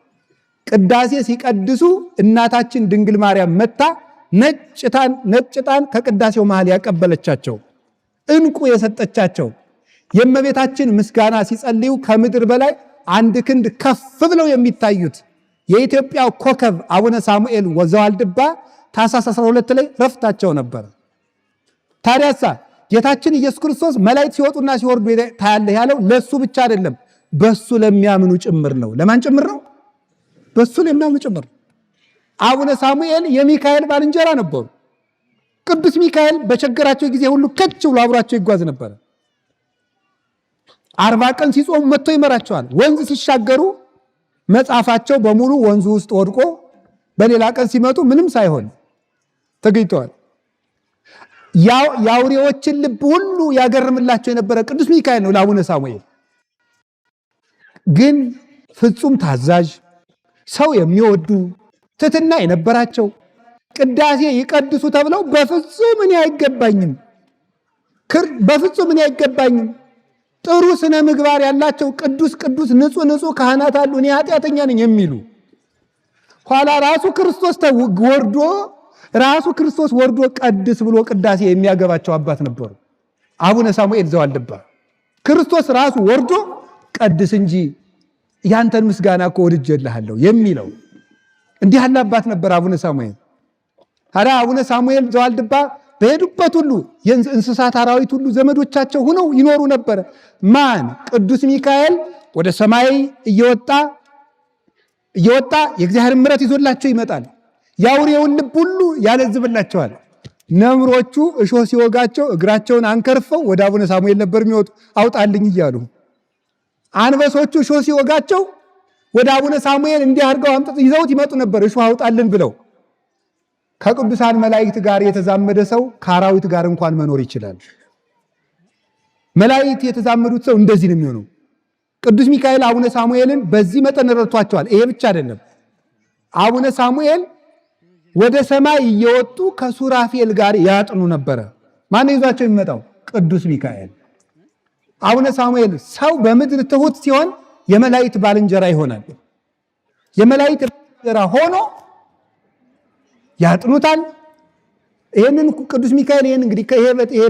ቅዳሴ ሲቀድሱ እናታችን ድንግል ማርያም መታ ነጭ ዕጣን ከቅዳሴው መሃል ያቀበለቻቸው እንቁ የሰጠቻቸው የእመቤታችን ምስጋና ሲጸልዩ ከምድር በላይ አንድ ክንድ ከፍ ብለው የሚታዩት የኢትዮጵያ ኮከብ አቡነ ሳሙኤል ዘዋልድባ ታኅሳስ 12 ላይ ዕረፍታቸው ነበር። ታዲያሳ ጌታችን ኢየሱስ ክርስቶስ መላእክት ሲወጡና ሲወርዱ ታያለህ ያለው ለሱ ብቻ አይደለም፣ በሱ ለሚያምኑ ጭምር ነው። ለማን ጭምር ነው? በሱ ለሚያምኑ ጭምር። አቡነ ሳሙኤል የሚካኤል ባልንጀራ ነበሩ። ቅዱስ ሚካኤል በቸገራቸው ጊዜ ሁሉ ከች ብሎ አብሯቸው ይጓዝ ነበር። 40 ቀን ሲጾሙ መጥቶ ይመራቸዋል። ወንዝ ሲሻገሩ መጽሐፋቸው በሙሉ ወንዙ ውስጥ ወድቆ በሌላ ቀን ሲመጡ ምንም ሳይሆን ተገኝተዋል። የአውሬዎችን ልብ ሁሉ ያገርምላቸው የነበረ ቅዱስ ሚካኤል ነው ለአቡነ ሳሙኤል። ግን ፍጹም ታዛዥ፣ ሰው የሚወዱ ትሕትና የነበራቸው ቅዳሴ ይቀድሱ ተብለው በፍጹም እኔ አይገባኝም ጥሩ ስነ ምግባር ያላቸው ቅዱስ ንጹህ ካህናት አሉ፣ እኔ ኃጢአተኛ ነኝ የሚሉ ኋላ ራሱ ክርስቶስ ወርዶ ቀድስ ብሎ ቅዳሴ የሚያገባቸው አባት ነበሩ አቡነ ሳሙኤል ዘዋልድባ። ክርስቶስ ራሱ ወርዶ ቀድስ እንጂ ያንተን ምስጋና እኮ ወድጄልሃለሁ የሚለው እንዲህ ያለ አባት ነበር አቡነ ሳሙኤል። ታዲያ አቡነ ሳሙኤል ዘዋልድባ በሄዱበት ሁሉ የእንስሳት አራዊት ሁሉ ዘመዶቻቸው ሆነው ይኖሩ ነበር። ማን? ቅዱስ ሚካኤል ወደ ሰማይ እየወጣ የእግዚአብሔር ምሕረት ይዞላቸው ይመጣል። የአውሬውን ልብ ሁሉ ያለዝብላቸዋል። ነምሮቹ እሾህ ሲወጋቸው እግራቸውን አንከርፈው ወደ አቡነ ሳሙኤል ነበር የሚወጡ አውጣልኝ እያሉ። አንበሶቹ እሾህ ሲወጋቸው ወደ አቡነ ሳሙኤል እንዲህ አድርገው አምጥተው ይዘውት ይመጡ ነበር እሾህ አውጣልን ብለው። ከቅዱሳን መላእክት ጋር የተዛመደ ሰው ከአራዊት ጋር እንኳን መኖር ይችላል። መላእክት የተዛመዱት ሰው እንደዚህ ነው የሚሆነው። ቅዱስ ሚካኤል አቡነ ሳሙኤልን በዚህ መጠን ረድቷቸዋል። ይሄ ብቻ አይደለም። አቡነ ሳሙኤል ወደ ሰማይ እየወጡ ከሱራፌል ጋር ያጥኑ ነበረ። ማን ይዟቸው የሚመጣው? ቅዱስ ሚካኤል። አቡነ ሳሙኤል ሰው በምድር ትሑት ሲሆን የመላእክት ባልንጀራ ይሆናል። የመላእክት ባልንጀራ ሆኖ ያጥኑታል። ይሄንን ቅዱስ ሚካኤል እንግዲህ ይሄ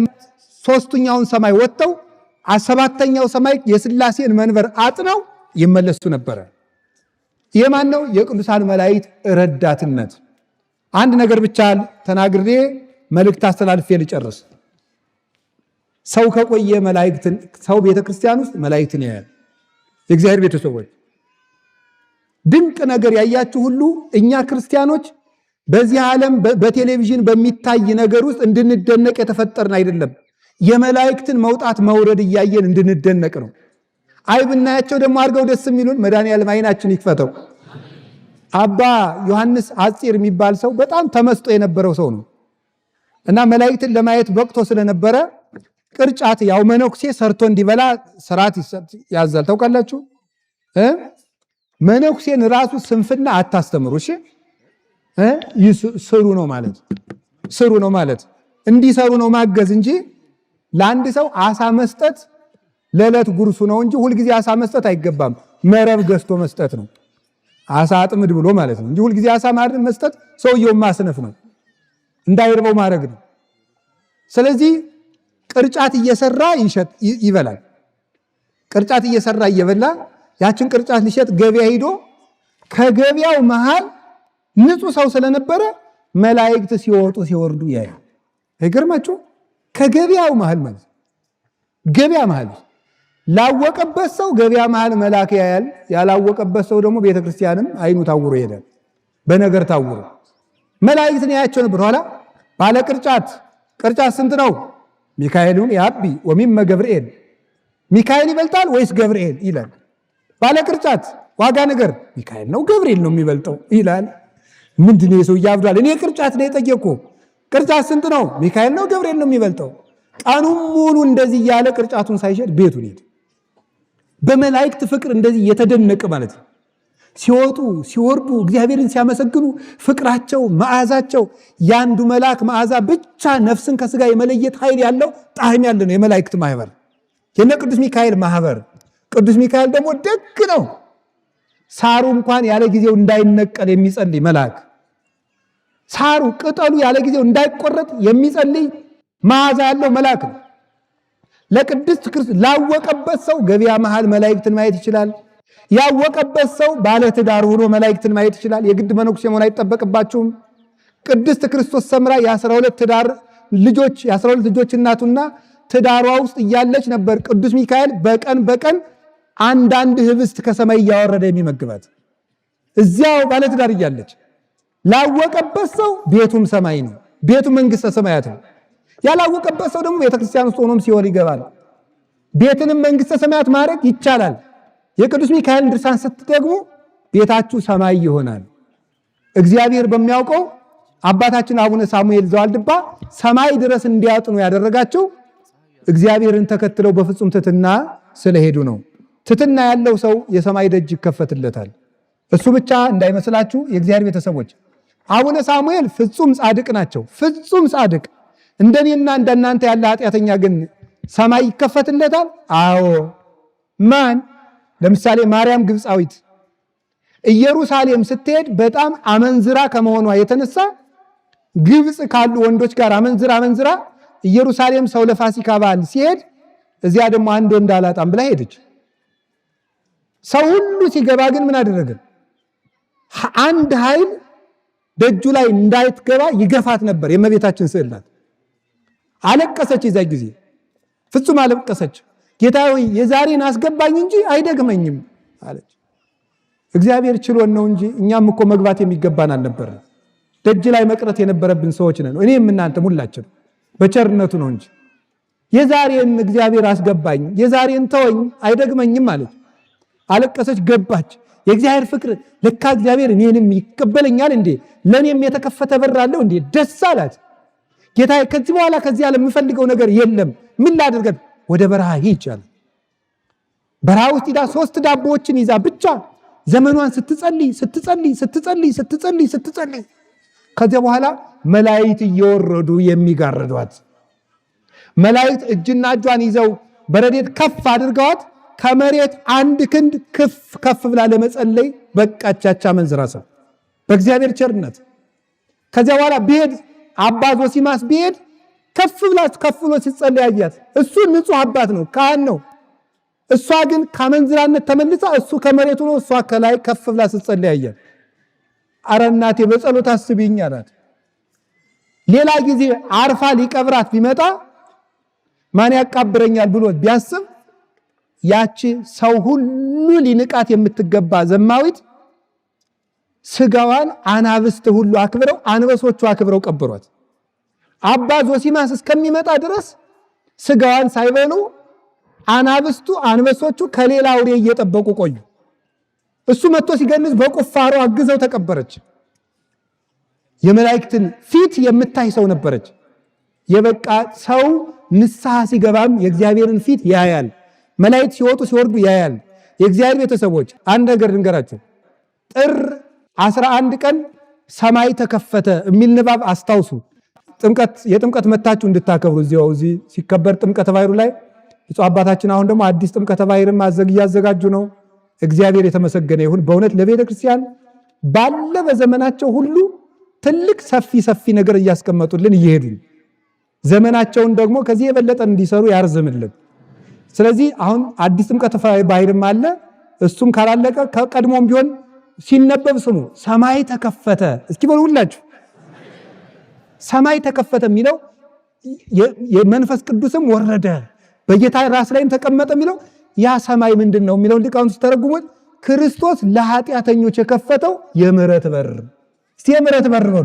ሶስተኛውን ሰማይ ወጥተው 7ኛው ሰማይ የሥላሴን መንበር አጥነው ይመለሱ ነበረ። ይሄ ማን ነው? የቅዱሳን መላእክት ረዳትነት። አንድ ነገር ብቻ ተናግሬ መልእክት አስተላልፌ ልጨርስ። ሰው ከቆየ መላእክትን ሰው ቤተክርስቲያን ውስጥ መላእክትን ያያል። የእግዚአብሔር ቤተሰቦች ድንቅ ነገር ያያችሁ ሁሉ እኛ ክርስቲያኖች በዚህ ዓለም በቴሌቪዥን በሚታይ ነገር ውስጥ እንድንደነቅ የተፈጠርን አይደለም። የመላእክትን መውጣት መውረድ እያየን እንድንደነቅ ነው። አይ ብናያቸው ደግሞ አድርገው ደስ የሚሉን መድኃኒዓለም ዓይናችን ይክፈተው። አባ ዮሐንስ አፂር የሚባል ሰው በጣም ተመስጦ የነበረው ሰው ነው እና መላእክትን ለማየት በቅቶ ስለነበረ ቅርጫት ያው መነኩሴ ሰርቶ እንዲበላ ስርዓት ያዛል። ታውቃላችሁ? መነኩሴን ራሱ ስንፍና አታስተምሩ። እሺ ስሩ ነው ማለት ስሩ ነው ማለት እንዲሰሩ ነው ማገዝ እንጂ ለአንድ ሰው አሳ መስጠት ለዕለት ጉርሱ ነው እንጂ ሁልጊዜ አሳ መስጠት አይገባም። መረብ ገዝቶ መስጠት ነው። አሳ አጥምድ ብሎ ማለት ነው እንጂ ሁልጊዜ አሳ መስጠት ሰውየው ማስነፍ ነው፣ እንዳይርበው ማድረግ ነው። ስለዚህ ቅርጫት እየሰራ ይበላል። ቅርጫት እየሰራ እየበላ ያችን ቅርጫት ሊሸጥ ገበያ ሄዶ ከገበያው መሃል ንጹህ ሰው ስለነበረ መላእክት ሲወጡ ሲወርዱ ያያል። አይገርማችሁ? ከገበያው መሃል ማለት ገበያ መሃል ላወቀበት ሰው ገበያ መሃል መልአክ ያያል። ያላወቀበት ሰው ደግሞ ቤተክርስቲያንም አይኑ ታውሮ ይሄዳል። በነገር ታውሮ መላእክትን ያያቸው ነበር። ኋላ ባለ ቅርጫት ስንት ነው? ሚካኤልን ያቢ ወሚመ ገብርኤል ሚካኤል ይበልጣል ወይስ ገብርኤል ይላል። ባለ ቅርጫት ዋጋ ነገር ሚካኤል ነው ገብርኤል ነው የሚበልጠው ይላል። ምንድነው የሰው ያብዷል? እኔ ቅርጫት ነው የጠየቅኩ። ቅርጫት ስንት ነው? ሚካኤል ነው ገብርኤል ነው የሚበልጠው? ቀኑን ሙሉ እንደዚህ ያለ ቅርጫቱን ሳይሸጥ ቤቱን ሄደ። በመላእክት ፍቅር እንደዚህ የተደነቀ ማለት ነው። ሲወጡ ሲወርዱ እግዚአብሔርን ሲያመሰግኑ ፍቅራቸው መዓዛቸው ያንዱ መልአክ መዓዛ ብቻ ነፍስን ከስጋ የመለየት ኃይል ያለው ጣዕም ያለ ነው የመላእክት ማህበር። የነ ቅዱስ ሚካኤል ማህበር። ቅዱስ ሚካኤል ደግሞ ደግ ነው። ሳሩ እንኳን ያለ ጊዜው እንዳይነቀል የሚጸልይ መልአክ፣ ሳሩ ቅጠሉ ያለ ጊዜው እንዳይቆረጥ የሚጸልይ መዓዛ ያለው መልአክ ነው። ለቅድስት ክርስቶስ ላወቀበት ሰው ገበያ መሃል መላእክትን ማየት ይችላል። ያወቀበት ሰው ባለ ትዳር ሆኖ መላእክትን ማየት ይችላል። የግድ መነኩሴ መሆን አይጠበቅባችሁም። ቅድስት ክርስቶስ ሰምራ የ12 ልጆች እናቱና ትዳሯ ውስጥ እያለች ነበር ቅዱስ ሚካኤል በቀን አንዳንድ ህብስት ከሰማይ እያወረደ የሚመግባት እዚያው ባለ ትዳር እያለች። ላወቀበት ሰው ቤቱም ሰማይ ነው፣ ቤቱ መንግስተ ሰማያት ነው። ያላወቀበት ሰው ደግሞ ቤተክርስቲያን ውስጥ ሆኖም ሲኦል ይገባል። ቤትንም መንግስተ ሰማያት ማድረግ ይቻላል። የቅዱስ ሚካኤል ድርሳን ስትደግሙ ቤታችሁ ሰማይ ይሆናል። እግዚአብሔር በሚያውቀው አባታችን አቡነ ሳሙኤል ዘዋልድባ ሰማይ ድረስ እንዲያጥኑ ያደረጋቸው እግዚአብሔርን ተከትለው በፍጹም ትሕትና ስለሄዱ ነው። ትሕትና ያለው ሰው የሰማይ ደጅ ይከፈትለታል። እሱ ብቻ እንዳይመስላችሁ የእግዚአብሔር ቤተሰቦች፣ አቡነ ሳሙኤል ፍጹም ጻድቅ ናቸው። ፍጹም ጻድቅ። እንደኔና እንደናንተ ያለ ኃጢአተኛ ግን ሰማይ ይከፈትለታል? አዎ። ማን? ለምሳሌ ማርያም ግብፃዊት ኢየሩሳሌም ስትሄድ በጣም አመንዝራ ከመሆኗ የተነሳ ግብፅ ካሉ ወንዶች ጋር አመንዝራ ኢየሩሳሌም ሰው ለፋሲካ በዓል ሲሄድ እዚያ ደግሞ አንድ ወንድ አላጣም ብላ ሄደች። ሰው ሁሉ ሲገባ ግን ምን አደረገ? አንድ ኃይል ደጁ ላይ እንዳይትገባ ይገፋት ነበር። የእመቤታችን ስዕል ናት። አለቀሰች። የዛ ጊዜ ፍጹም አለቀሰች። ጌታ ሆይ የዛሬን አስገባኝ እንጂ አይደግመኝም አለች። እግዚአብሔር ችሎን ነው እንጂ እኛም እኮ መግባት የሚገባን አልነበረ። ደጅ ላይ መቅረት የነበረብን ሰዎች ነን። እኔም እናንተም ሁላችን በቸርነቱ ነው እንጂ የዛሬን እግዚአብሔር አስገባኝ፣ የዛሬን ተወኝ አይደግመኝም አለች። አለቀሰች፣ ገባች። የእግዚአብሔር ፍቅር ለካ እግዚአብሔር እኔንም ይቀበለኛል እንዴ፣ ለኔም የተከፈተ በር አለው እንዴ፣ ደስ አላት። ጌታ ከዚህ በኋላ ከዚህ ዓለም የምፈልገው ነገር የለም፣ ምን ላድርግ? ወደ በረሃ ሂጅ አለ። በረሃ ውስጥ ሄዳ 3 ዳቦዎችን ይዛ ብቻ ዘመኗን ስትጸልይ ከዚያ በኋላ መላእክት እየወረዱ የሚጋርዷት፣ መላእክት እጅና እጇን ይዘው በረዴት ከፍ አድርገዋት ከመሬት 1 ክንድ ከፍ ብላ ለመጸለይ በቃቻቻ መንዝራ ሰው በእግዚአብሔር ቸርነት። ከዚያ በኋላ ቢሄድ አባ ዞሲማስ ቢሄድ ከፍ ብሎ ሲጸልይ አያት። እሱ ንጹህ አባት ነው፣ ካህን ነው። እሷ ግን ከመንዝራነት ተመልሳ እሱ ከመሬቱ ነው፣ እሷ ከላይ ከፍ ብላ ስትጸልይ አያት። አረ እናቴ በጸሎት አስቢኝ አላት። ሌላ ጊዜ አርፋ ሊቀብራት ቢመጣ ማን ያቃብረኛል ብሎ ቢያስብ ያቺ ሰው ሁሉ ሊንቃት የምትገባ ዘማዊት ስጋዋን አናብስት ሁሉ አክብረው አንበሶቹ አክብረው ቀብሯት። አባ ዞሲማስ እስከሚመጣ ድረስ ስጋዋን ሳይበሉ አናብስቱ አንበሶቹ ከሌላ አውሬ እየጠበቁ ቆዩ። እሱ መጥቶ ሲገንዝ በቁፋሮ አግዘው ተቀበረች። የመላእክትን ፊት የምታይ ሰው ነበረች። የበቃ ሰው ንስሐ ሲገባም የእግዚአብሔርን ፊት ያያል። መላእክት ሲወጡ ሲወርዱ ያያል። የእግዚአብሔር ቤተሰቦች አንድ ነገር ልንገራችሁ። ጥር 11 ቀን ሰማይ ተከፈተ የሚል ንባብ አስታውሱ። የጥምቀት መታችሁ እንድታከብሩ እዚህ ሲከበር ጥምቀተ ባሕሩ ላይ ብፁዕ አባታችን አሁን ደግሞ አዲስ ጥምቀተ ባሕርን እያዘጋጁ ነው። እግዚአብሔር የተመሰገነ ይሁን። በእውነት ለቤተ ክርስቲያን ባለ በዘመናቸው ሁሉ ትልቅ ሰፊ ነገር እያስቀመጡልን እየሄዱ ዘመናቸውን ደግሞ ከዚህ የበለጠ እንዲሰሩ ያርዝምልን። ስለዚህ አሁን አዲስ ጥምቀተ ባሕርም አለ። እሱም ካላለቀ ከቀድሞም ቢሆን ሲነበብ ስሙ። ሰማይ ተከፈተ እስኪ በሉ ሁላችሁ። ሰማይ ተከፈተ የሚለው የመንፈስ ቅዱስም ወረደ በጌታ ራስ ላይም ተቀመጠ የሚለው ያ ሰማይ ምንድን ነው የሚለው ሊቃውንቱ ተረጉሙት። ክርስቶስ ለኃጢአተኞች የከፈተው የምህረት በር። እስቲ የምህረት በር ነው።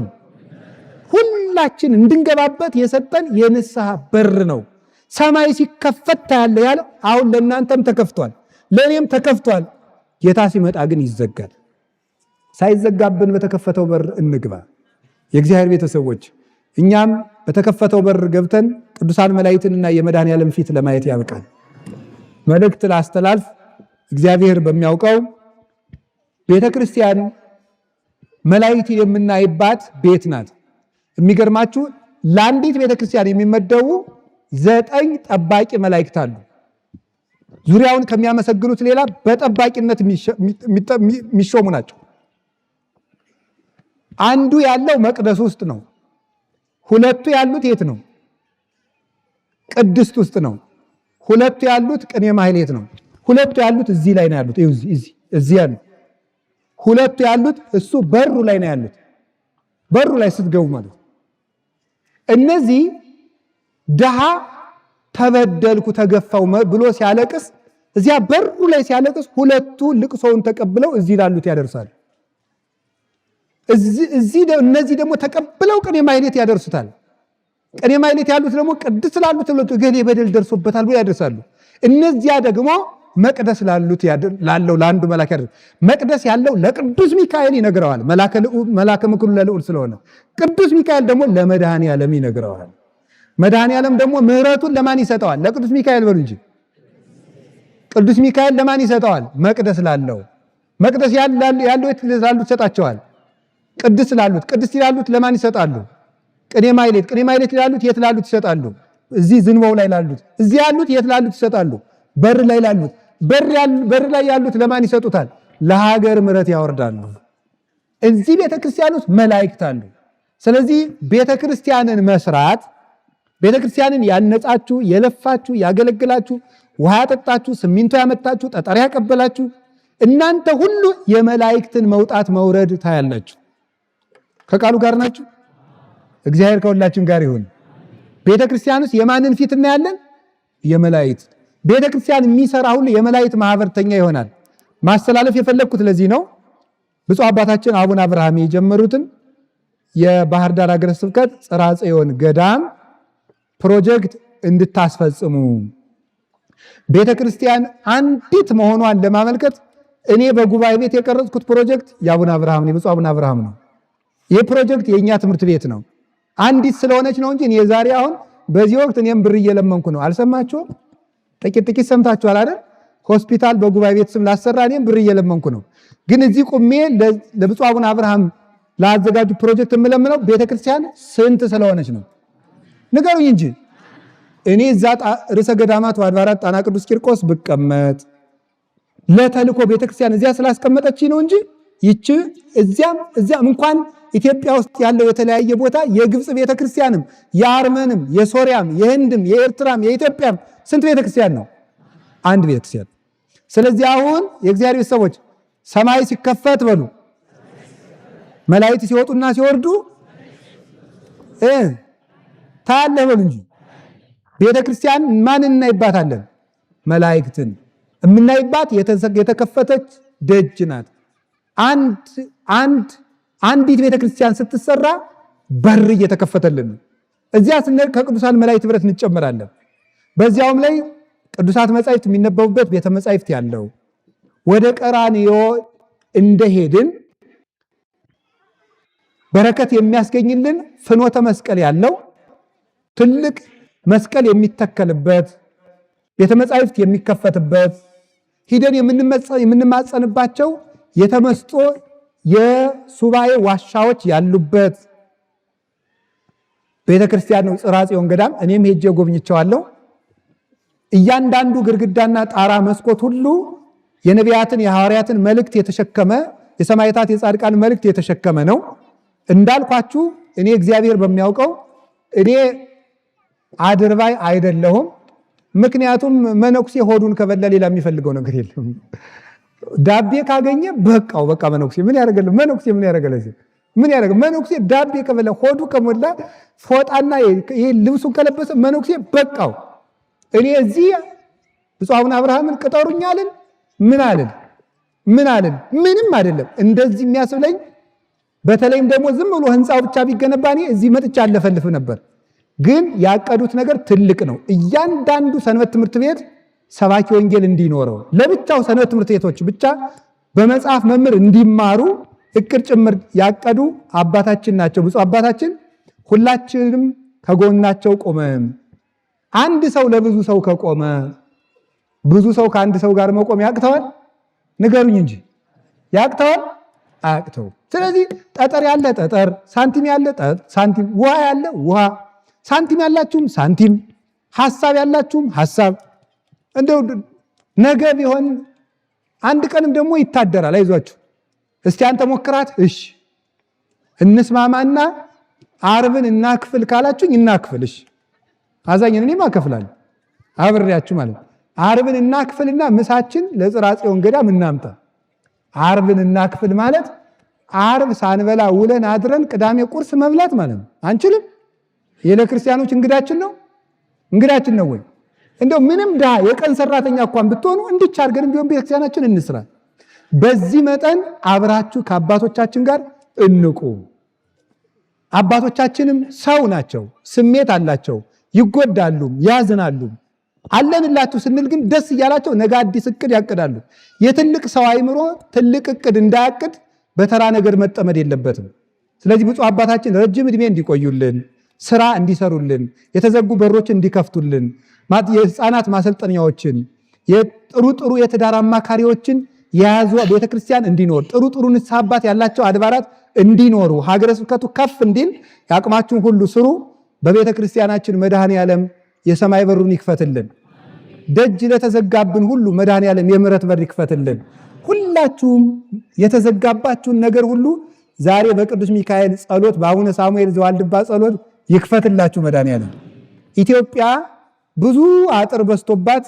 ሁላችን እንድንገባበት የሰጠን የንስሐ በር ነው። ሰማይ ሲከፈት ታያለ ያለው አሁን ለእናንተም ተከፍቷል፣ ለእኔም ተከፍቷል። ጌታ ሲመጣ ግን ይዘጋል። ሳይዘጋብን በተከፈተው በር እንግባ። የእግዚአብሔር ቤተሰቦች እኛም በተከፈተው በር ገብተን ቅዱሳን መላእክትንና የመድኃኔዓለም ፊት ለማየት ያብቃል። መልእክት ላስተላልፍ። እግዚአብሔር በሚያውቀው ቤተክርስቲያን መላእክት የምናይባት ቤት ናት። የሚገርማችሁ ለአንዲት ቤተክርስቲያን የሚመደቡ 9 ጠባቂ መላእክት አሉ። ዙሪያውን ከሚያመሰግኑት ሌላ በጠባቂነት የሚሾሙ ናቸው። አንዱ ያለው መቅደስ ውስጥ ነው። 2ቱ ያሉት የት ነው? ቅድስት ውስጥ ነው። 2ቱ ያሉት ቅኔ ማህሌት ነው። 2ቱ ያሉት እዚህ ላይ ነው ያሉት። እዚህ ያሉት 2ቱ ያሉት እሱ በሩ ላይ ነው ያሉት። በሩ ላይ ስትገቡ ማለት እነዚህ ድሃ ተበደልኩ ተገፋው ብሎ ሲያለቅስ እዚያ በሩ ላይ ሲያለቅስ 2ቱ ልቅሶውን ተቀብለው እዚህ ላሉት ያደርሳሉ። እነዚህ ደግሞ ተቀብለው ቅኔ ማህሌት ያደርሱታል። ቅኔ ማህሌት ያሉት ደግሞ ቅድስት ላሉት እገሌ በደል ደርሶበታል ብሎ ያደርሳሉ። እነዚያ ደግሞ መቅደስ ላለው ለአንዱ መልአክ ያደርሳሉ። መቅደስ ያለው ለቅዱስ ሚካኤል ይነግረዋል። መልአከ ምክሩ ለልዑል ስለሆነ ቅዱስ ሚካኤል ደግሞ ለመድኃኔዓለም ይነግረዋል። መድኃኔዓለም ደግሞ ምሕረቱን ለማን ይሰጠዋል? ለቅዱስ ሚካኤል በሉ እንጂ። ቅዱስ ሚካኤል ለማን ይሰጠዋል? መቅደስ ላለው። መቅደስ ያለው የት ላሉት ይሰጣቸዋል? ቅድስት ላሉት። ቅድስት ላሉት ለማን ይሰጣሉ? ቅኔ ማህሌት ላሉት የት ላሉት ይሰጣሉ? እዚህ ዝንባው ላይ ላሉት። እዚህ ያሉት የት ላሉት ይሰጣሉ? በር ላይ ላሉት። በር ላይ ያሉት ለማን ይሰጡታል? ለሀገር ምሕረት ያወርዳሉ። እዚህ ቤተክርስቲያን ውስጥ መላእክት አሉ። ስለዚህ ቤተክርስቲያንን መስራት፣ ቤተክርስቲያንን ያነጻችሁ፣ የለፋችሁ፣ ያገለግላችሁ፣ ውሃ ያጠጣችሁ፣ ሲሚንቶ ያመጣችሁ፣ ጠጠር ያቀበላችሁ እናንተ ሁሉ የመላእክትን መውጣት መውረድ ታያላችሁ። ከቃሉ ጋር ናችሁ። እግዚአብሔር ከሁላችን ጋር ይሁን። ቤተክርስቲያን ውስጥ የማንን ፊት እናያለን? የመላእክት። ቤተክርስቲያን የሚሰራ ሁሉ የመላእክት ማህበርተኛ ይሆናል። ማስተላለፍ የፈለግኩት ለዚህ ነው። ብፁዕ አባታችን አቡነ አብርሃም የጀመሩትን የባህር ዳር ሀገረ ስብከት ጽርሐ ጽዮን ገዳም ፕሮጀክት እንድታስፈጽሙ ቤተክርስቲያን አንዲት መሆኗን ለማመልከት እኔ በጉባኤ ቤት የቀረጽኩት ፕሮጀክት የአቡነ አብርሃም ነው፣ የብፁዕ አቡነ አብርሃም ነው። ይህ ፕሮጀክት የእኛ ትምህርት ቤት ነው። አንዲት ስለሆነች ነው እንጂ የዛሬ አሁን በዚህ ወቅት እኔም ብር እየለመንኩ ነው። አልሰማችሁም? ጥቂት ሰምታችኋል አይደል? ሆስፒታል በጉባኤ ቤት ስም ላሰራ እኔም ብር እየለመንኩ ነው። ግን እዚህ ቁሜ ለብፁዕ አቡነ አብርሃም ላዘጋጁ ፕሮጀክት የምለምነው ቤተክርስቲያን ስንት ስለሆነች ነው? ንገሩኝ እንጂ እኔ እዛ ርዕሰ ገዳማት ወአድባራት ጣና ቅዱስ ቂርቆስ ብቀመጥ ለተልኮ ቤተክርስቲያን እዚያ ስላስቀመጠች ነው እንጂ ይቺ እዚያም እንኳን ኢትዮጵያ ውስጥ ያለው የተለያየ ቦታ የግብፅ ቤተክርስቲያንም የአርመንም የሶሪያም የህንድም የኤርትራም የኢትዮጵያም ስንት ቤተክርስቲያን ነው? አንድ ቤተክርስቲያን። ስለዚህ አሁን የእግዚአብሔር ሰዎች ሰማይ ሲከፈት በሉ፣ መላእክት ሲወጡና ሲወርዱ ታያለህ በሉ እንጂ። ቤተ ክርስቲያን ማንን እናይባታለን? መላእክትን የምናይባት የተከፈተች ደጅ ናት። አንዲት ቤተ ክርስቲያን ስትሰራ በር እየተከፈተልን እዚያ ስንሄድ ከቅዱሳን መላእክት ህብረት እንጨመራለን። በዚያውም ላይ ቅዱሳት መጻሕፍት የሚነበቡበት ቤተ መጻሕፍት ያለው ወደ ቀራንዮ እንደሄድን በረከት የሚያስገኝልን ፍኖተ መስቀል ያለው ትልቅ መስቀል የሚተከልበት ቤተ መጻሕፍት የሚከፈትበት ሂደን የምንማጸንባቸው የተመስጦ የሱባኤ ዋሻዎች ያሉበት ቤተ ክርስቲያን ነው ጽርሐ ጽዮን ገዳም። እኔም ሄጄ ጎብኝቼዋለሁ። እያንዳንዱ ግድግዳና ጣራ መስኮት ሁሉ የነቢያትን የሐዋርያትን መልእክት የተሸከመ የሰማዕታት የጻድቃን መልእክት የተሸከመ ነው። እንዳልኳችሁ እኔ እግዚአብሔር በሚያውቀው እኔ አድርባይ አይደለሁም። ምክንያቱም መነኩሴ ሆዱን ከበላ ሌላ የሚፈልገው ነገር የለም። ዳቤ ካገኘ በቃ መነኩሴ ምን ያደርጋል? መነኩሴ ምን ያደርጋል? ምን ያደርጋል? መነኩሴ ዳቤ ከበላ ሆዱ ከሞላ ፎጣና ይሄ ልብሱን ከለበሰ መነኩሴ በቃው። እኔ እዚህ ብፁዕ አቡነ አብርሃምን ቅጠሩኛልን ምን አልን? ምንም አይደለም። እንደዚህ የሚያስብለኝ በተለይም ደግሞ ዝም ብሎ ህንፃው ብቻ ቢገነባ እኔ እዚህ መጥቻ አለፈልፍ ነበር። ግን ያቀዱት ነገር ትልቅ ነው። እያንዳንዱ ሰንበት ትምህርት ቤት ሰባኪ ወንጌል እንዲኖረው ለብቻው ሰንበት ትምህርት ቤቶች ብቻ በመጽሐፍ መምህር እንዲማሩ እቅድ ጭምር ያቀዱ አባታችን ናቸው። ብፁዕ አባታችን ሁላችንም ከጎናቸው ቆመን አንድ ሰው ለብዙ ሰው ከቆመ ብዙ ሰው ከአንድ ሰው ጋር መቆም ያቅተዋል? ንገሩኝ እንጂ ያቅተዋል? አያቅተው። ስለዚህ ጠጠር ያለ ጠጠር፣ ሳንቲም ያለ ሳንቲም፣ ውሃ ያለ ውሃ፣ ሳንቲም ያላችሁም ሳንቲም፣ ሐሳብ ያላችሁም ሐሳብ። እንደው ነገ ቢሆን አንድ ቀንም ደግሞ ይታደራል። አይዟችሁ እስቲ አንተ ሞክራት። እሺ እንስማማና ዓርብን እናክፍል ካላችሁኝ እናክፍል። እሺ አዛኝን እኔም አከፍላለሁ አብሬያችሁ ማለት። ዓርብን እናክፍልና ምሳችን ለጽርሐ ጽዮን ገዳም እናምጣ። ዓርብን እናክፍል ማለት ዓርብ ሳንበላ ውለን አድረን ቅዳሜ ቁርስ መብላት ማለት ነው። አንችልም። የለክርስቲያኖች እንግዳችን ነው ወይ? እንደው ምንም ድሃ የቀን ሰራተኛ እንኳን ብትሆኑ እንድቻ አድርገን ቢሆን ቤተክርስቲያናችን እንስራ። በዚህ መጠን አብራችሁ ከአባቶቻችን ጋር እንቁ። አባቶቻችንም ሰው ናቸው፣ ስሜት አላቸው፣ ይጎዳሉ፣ ያዝናሉ። አለንላችሁ ስንል ግን ደስ እያላቸው ነገ አዲስ እቅድ ያቅዳሉ። የትልቅ ሰው አይምሮ ትልቅ እቅድ እንዳያቅድ በተራ ነገር መጠመድ የለበትም። ስለዚህ ብፁዕ አባታችን ረጅም ዕድሜ እንዲቆዩልን፣ ስራ እንዲሰሩልን፣ የተዘጉ በሮችን እንዲከፍቱልን፣ የህፃናት ማሰልጠኛዎችን፣ ጥሩ የትዳር አማካሪዎችን የያዙ ቤተክርስቲያን እንዲኖር፣ ጥሩ ንስሐ አባት ያላቸው አድባራት እንዲኖሩ፣ ሀገረ ስብከቱ ከፍ እንዲል ያቅማችሁን ሁሉ ስሩ። በቤተክርስቲያናችን መድኃኔዓለም የሰማይ በሩን ይክፈትልን። ደጅ ለተዘጋብን ሁሉ መድኃኔዓለም የምሕረት በር ይክፈትልን። ሁላችሁም የተዘጋባችሁን ነገር ሁሉ ዛሬ በቅዱስ ሚካኤል ጸሎት፣ በአቡነ ሳሙኤል ዘዋልድባ ጸሎት ይክፈትላችሁ መድኃኔዓለም። ኢትዮጵያ ብዙ አጥር በስቶባት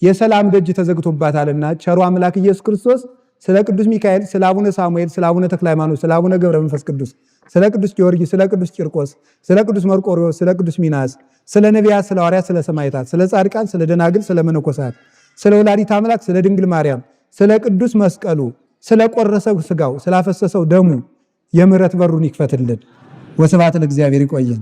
የሰላም ደጅ ተዘግቶባታልና ቸሩ አምላክ ኢየሱስ ክርስቶስ ስለ ቅዱስ ሚካኤል፣ ስለ አቡነ ሳሙኤል፣ ስለ አቡነ ተክለ ሃይማኖት፣ ስለ አቡነ ገብረ መንፈስ ቅዱስ፣ ስለ ቅዱስ ጊዮርጊስ፣ ስለ ቅዱስ ቂርቆስ፣ ስለ ቅዱስ መርቆሬዎስ፣ ስለ ቅዱስ ሚናስ፣ ስለ ነቢያት፣ ስለ ሐዋርያት፣ ስለ ሰማዕታት፣ ስለ ጻድቃን፣ ስለ ደናግል፣ ስለ መነኮሳት፣ ስለ ወላዲተ አምላክ፣ ስለ ድንግል ማርያም፣ ስለ ቅዱስ መስቀሉ፣ ስለ ቆረሰው ስጋው፣ ስላፈሰሰው ደሙ የምሕረት በሩን ይክፈትልን። ወስብሐት ለእግዚአብሔር። ይቆየን።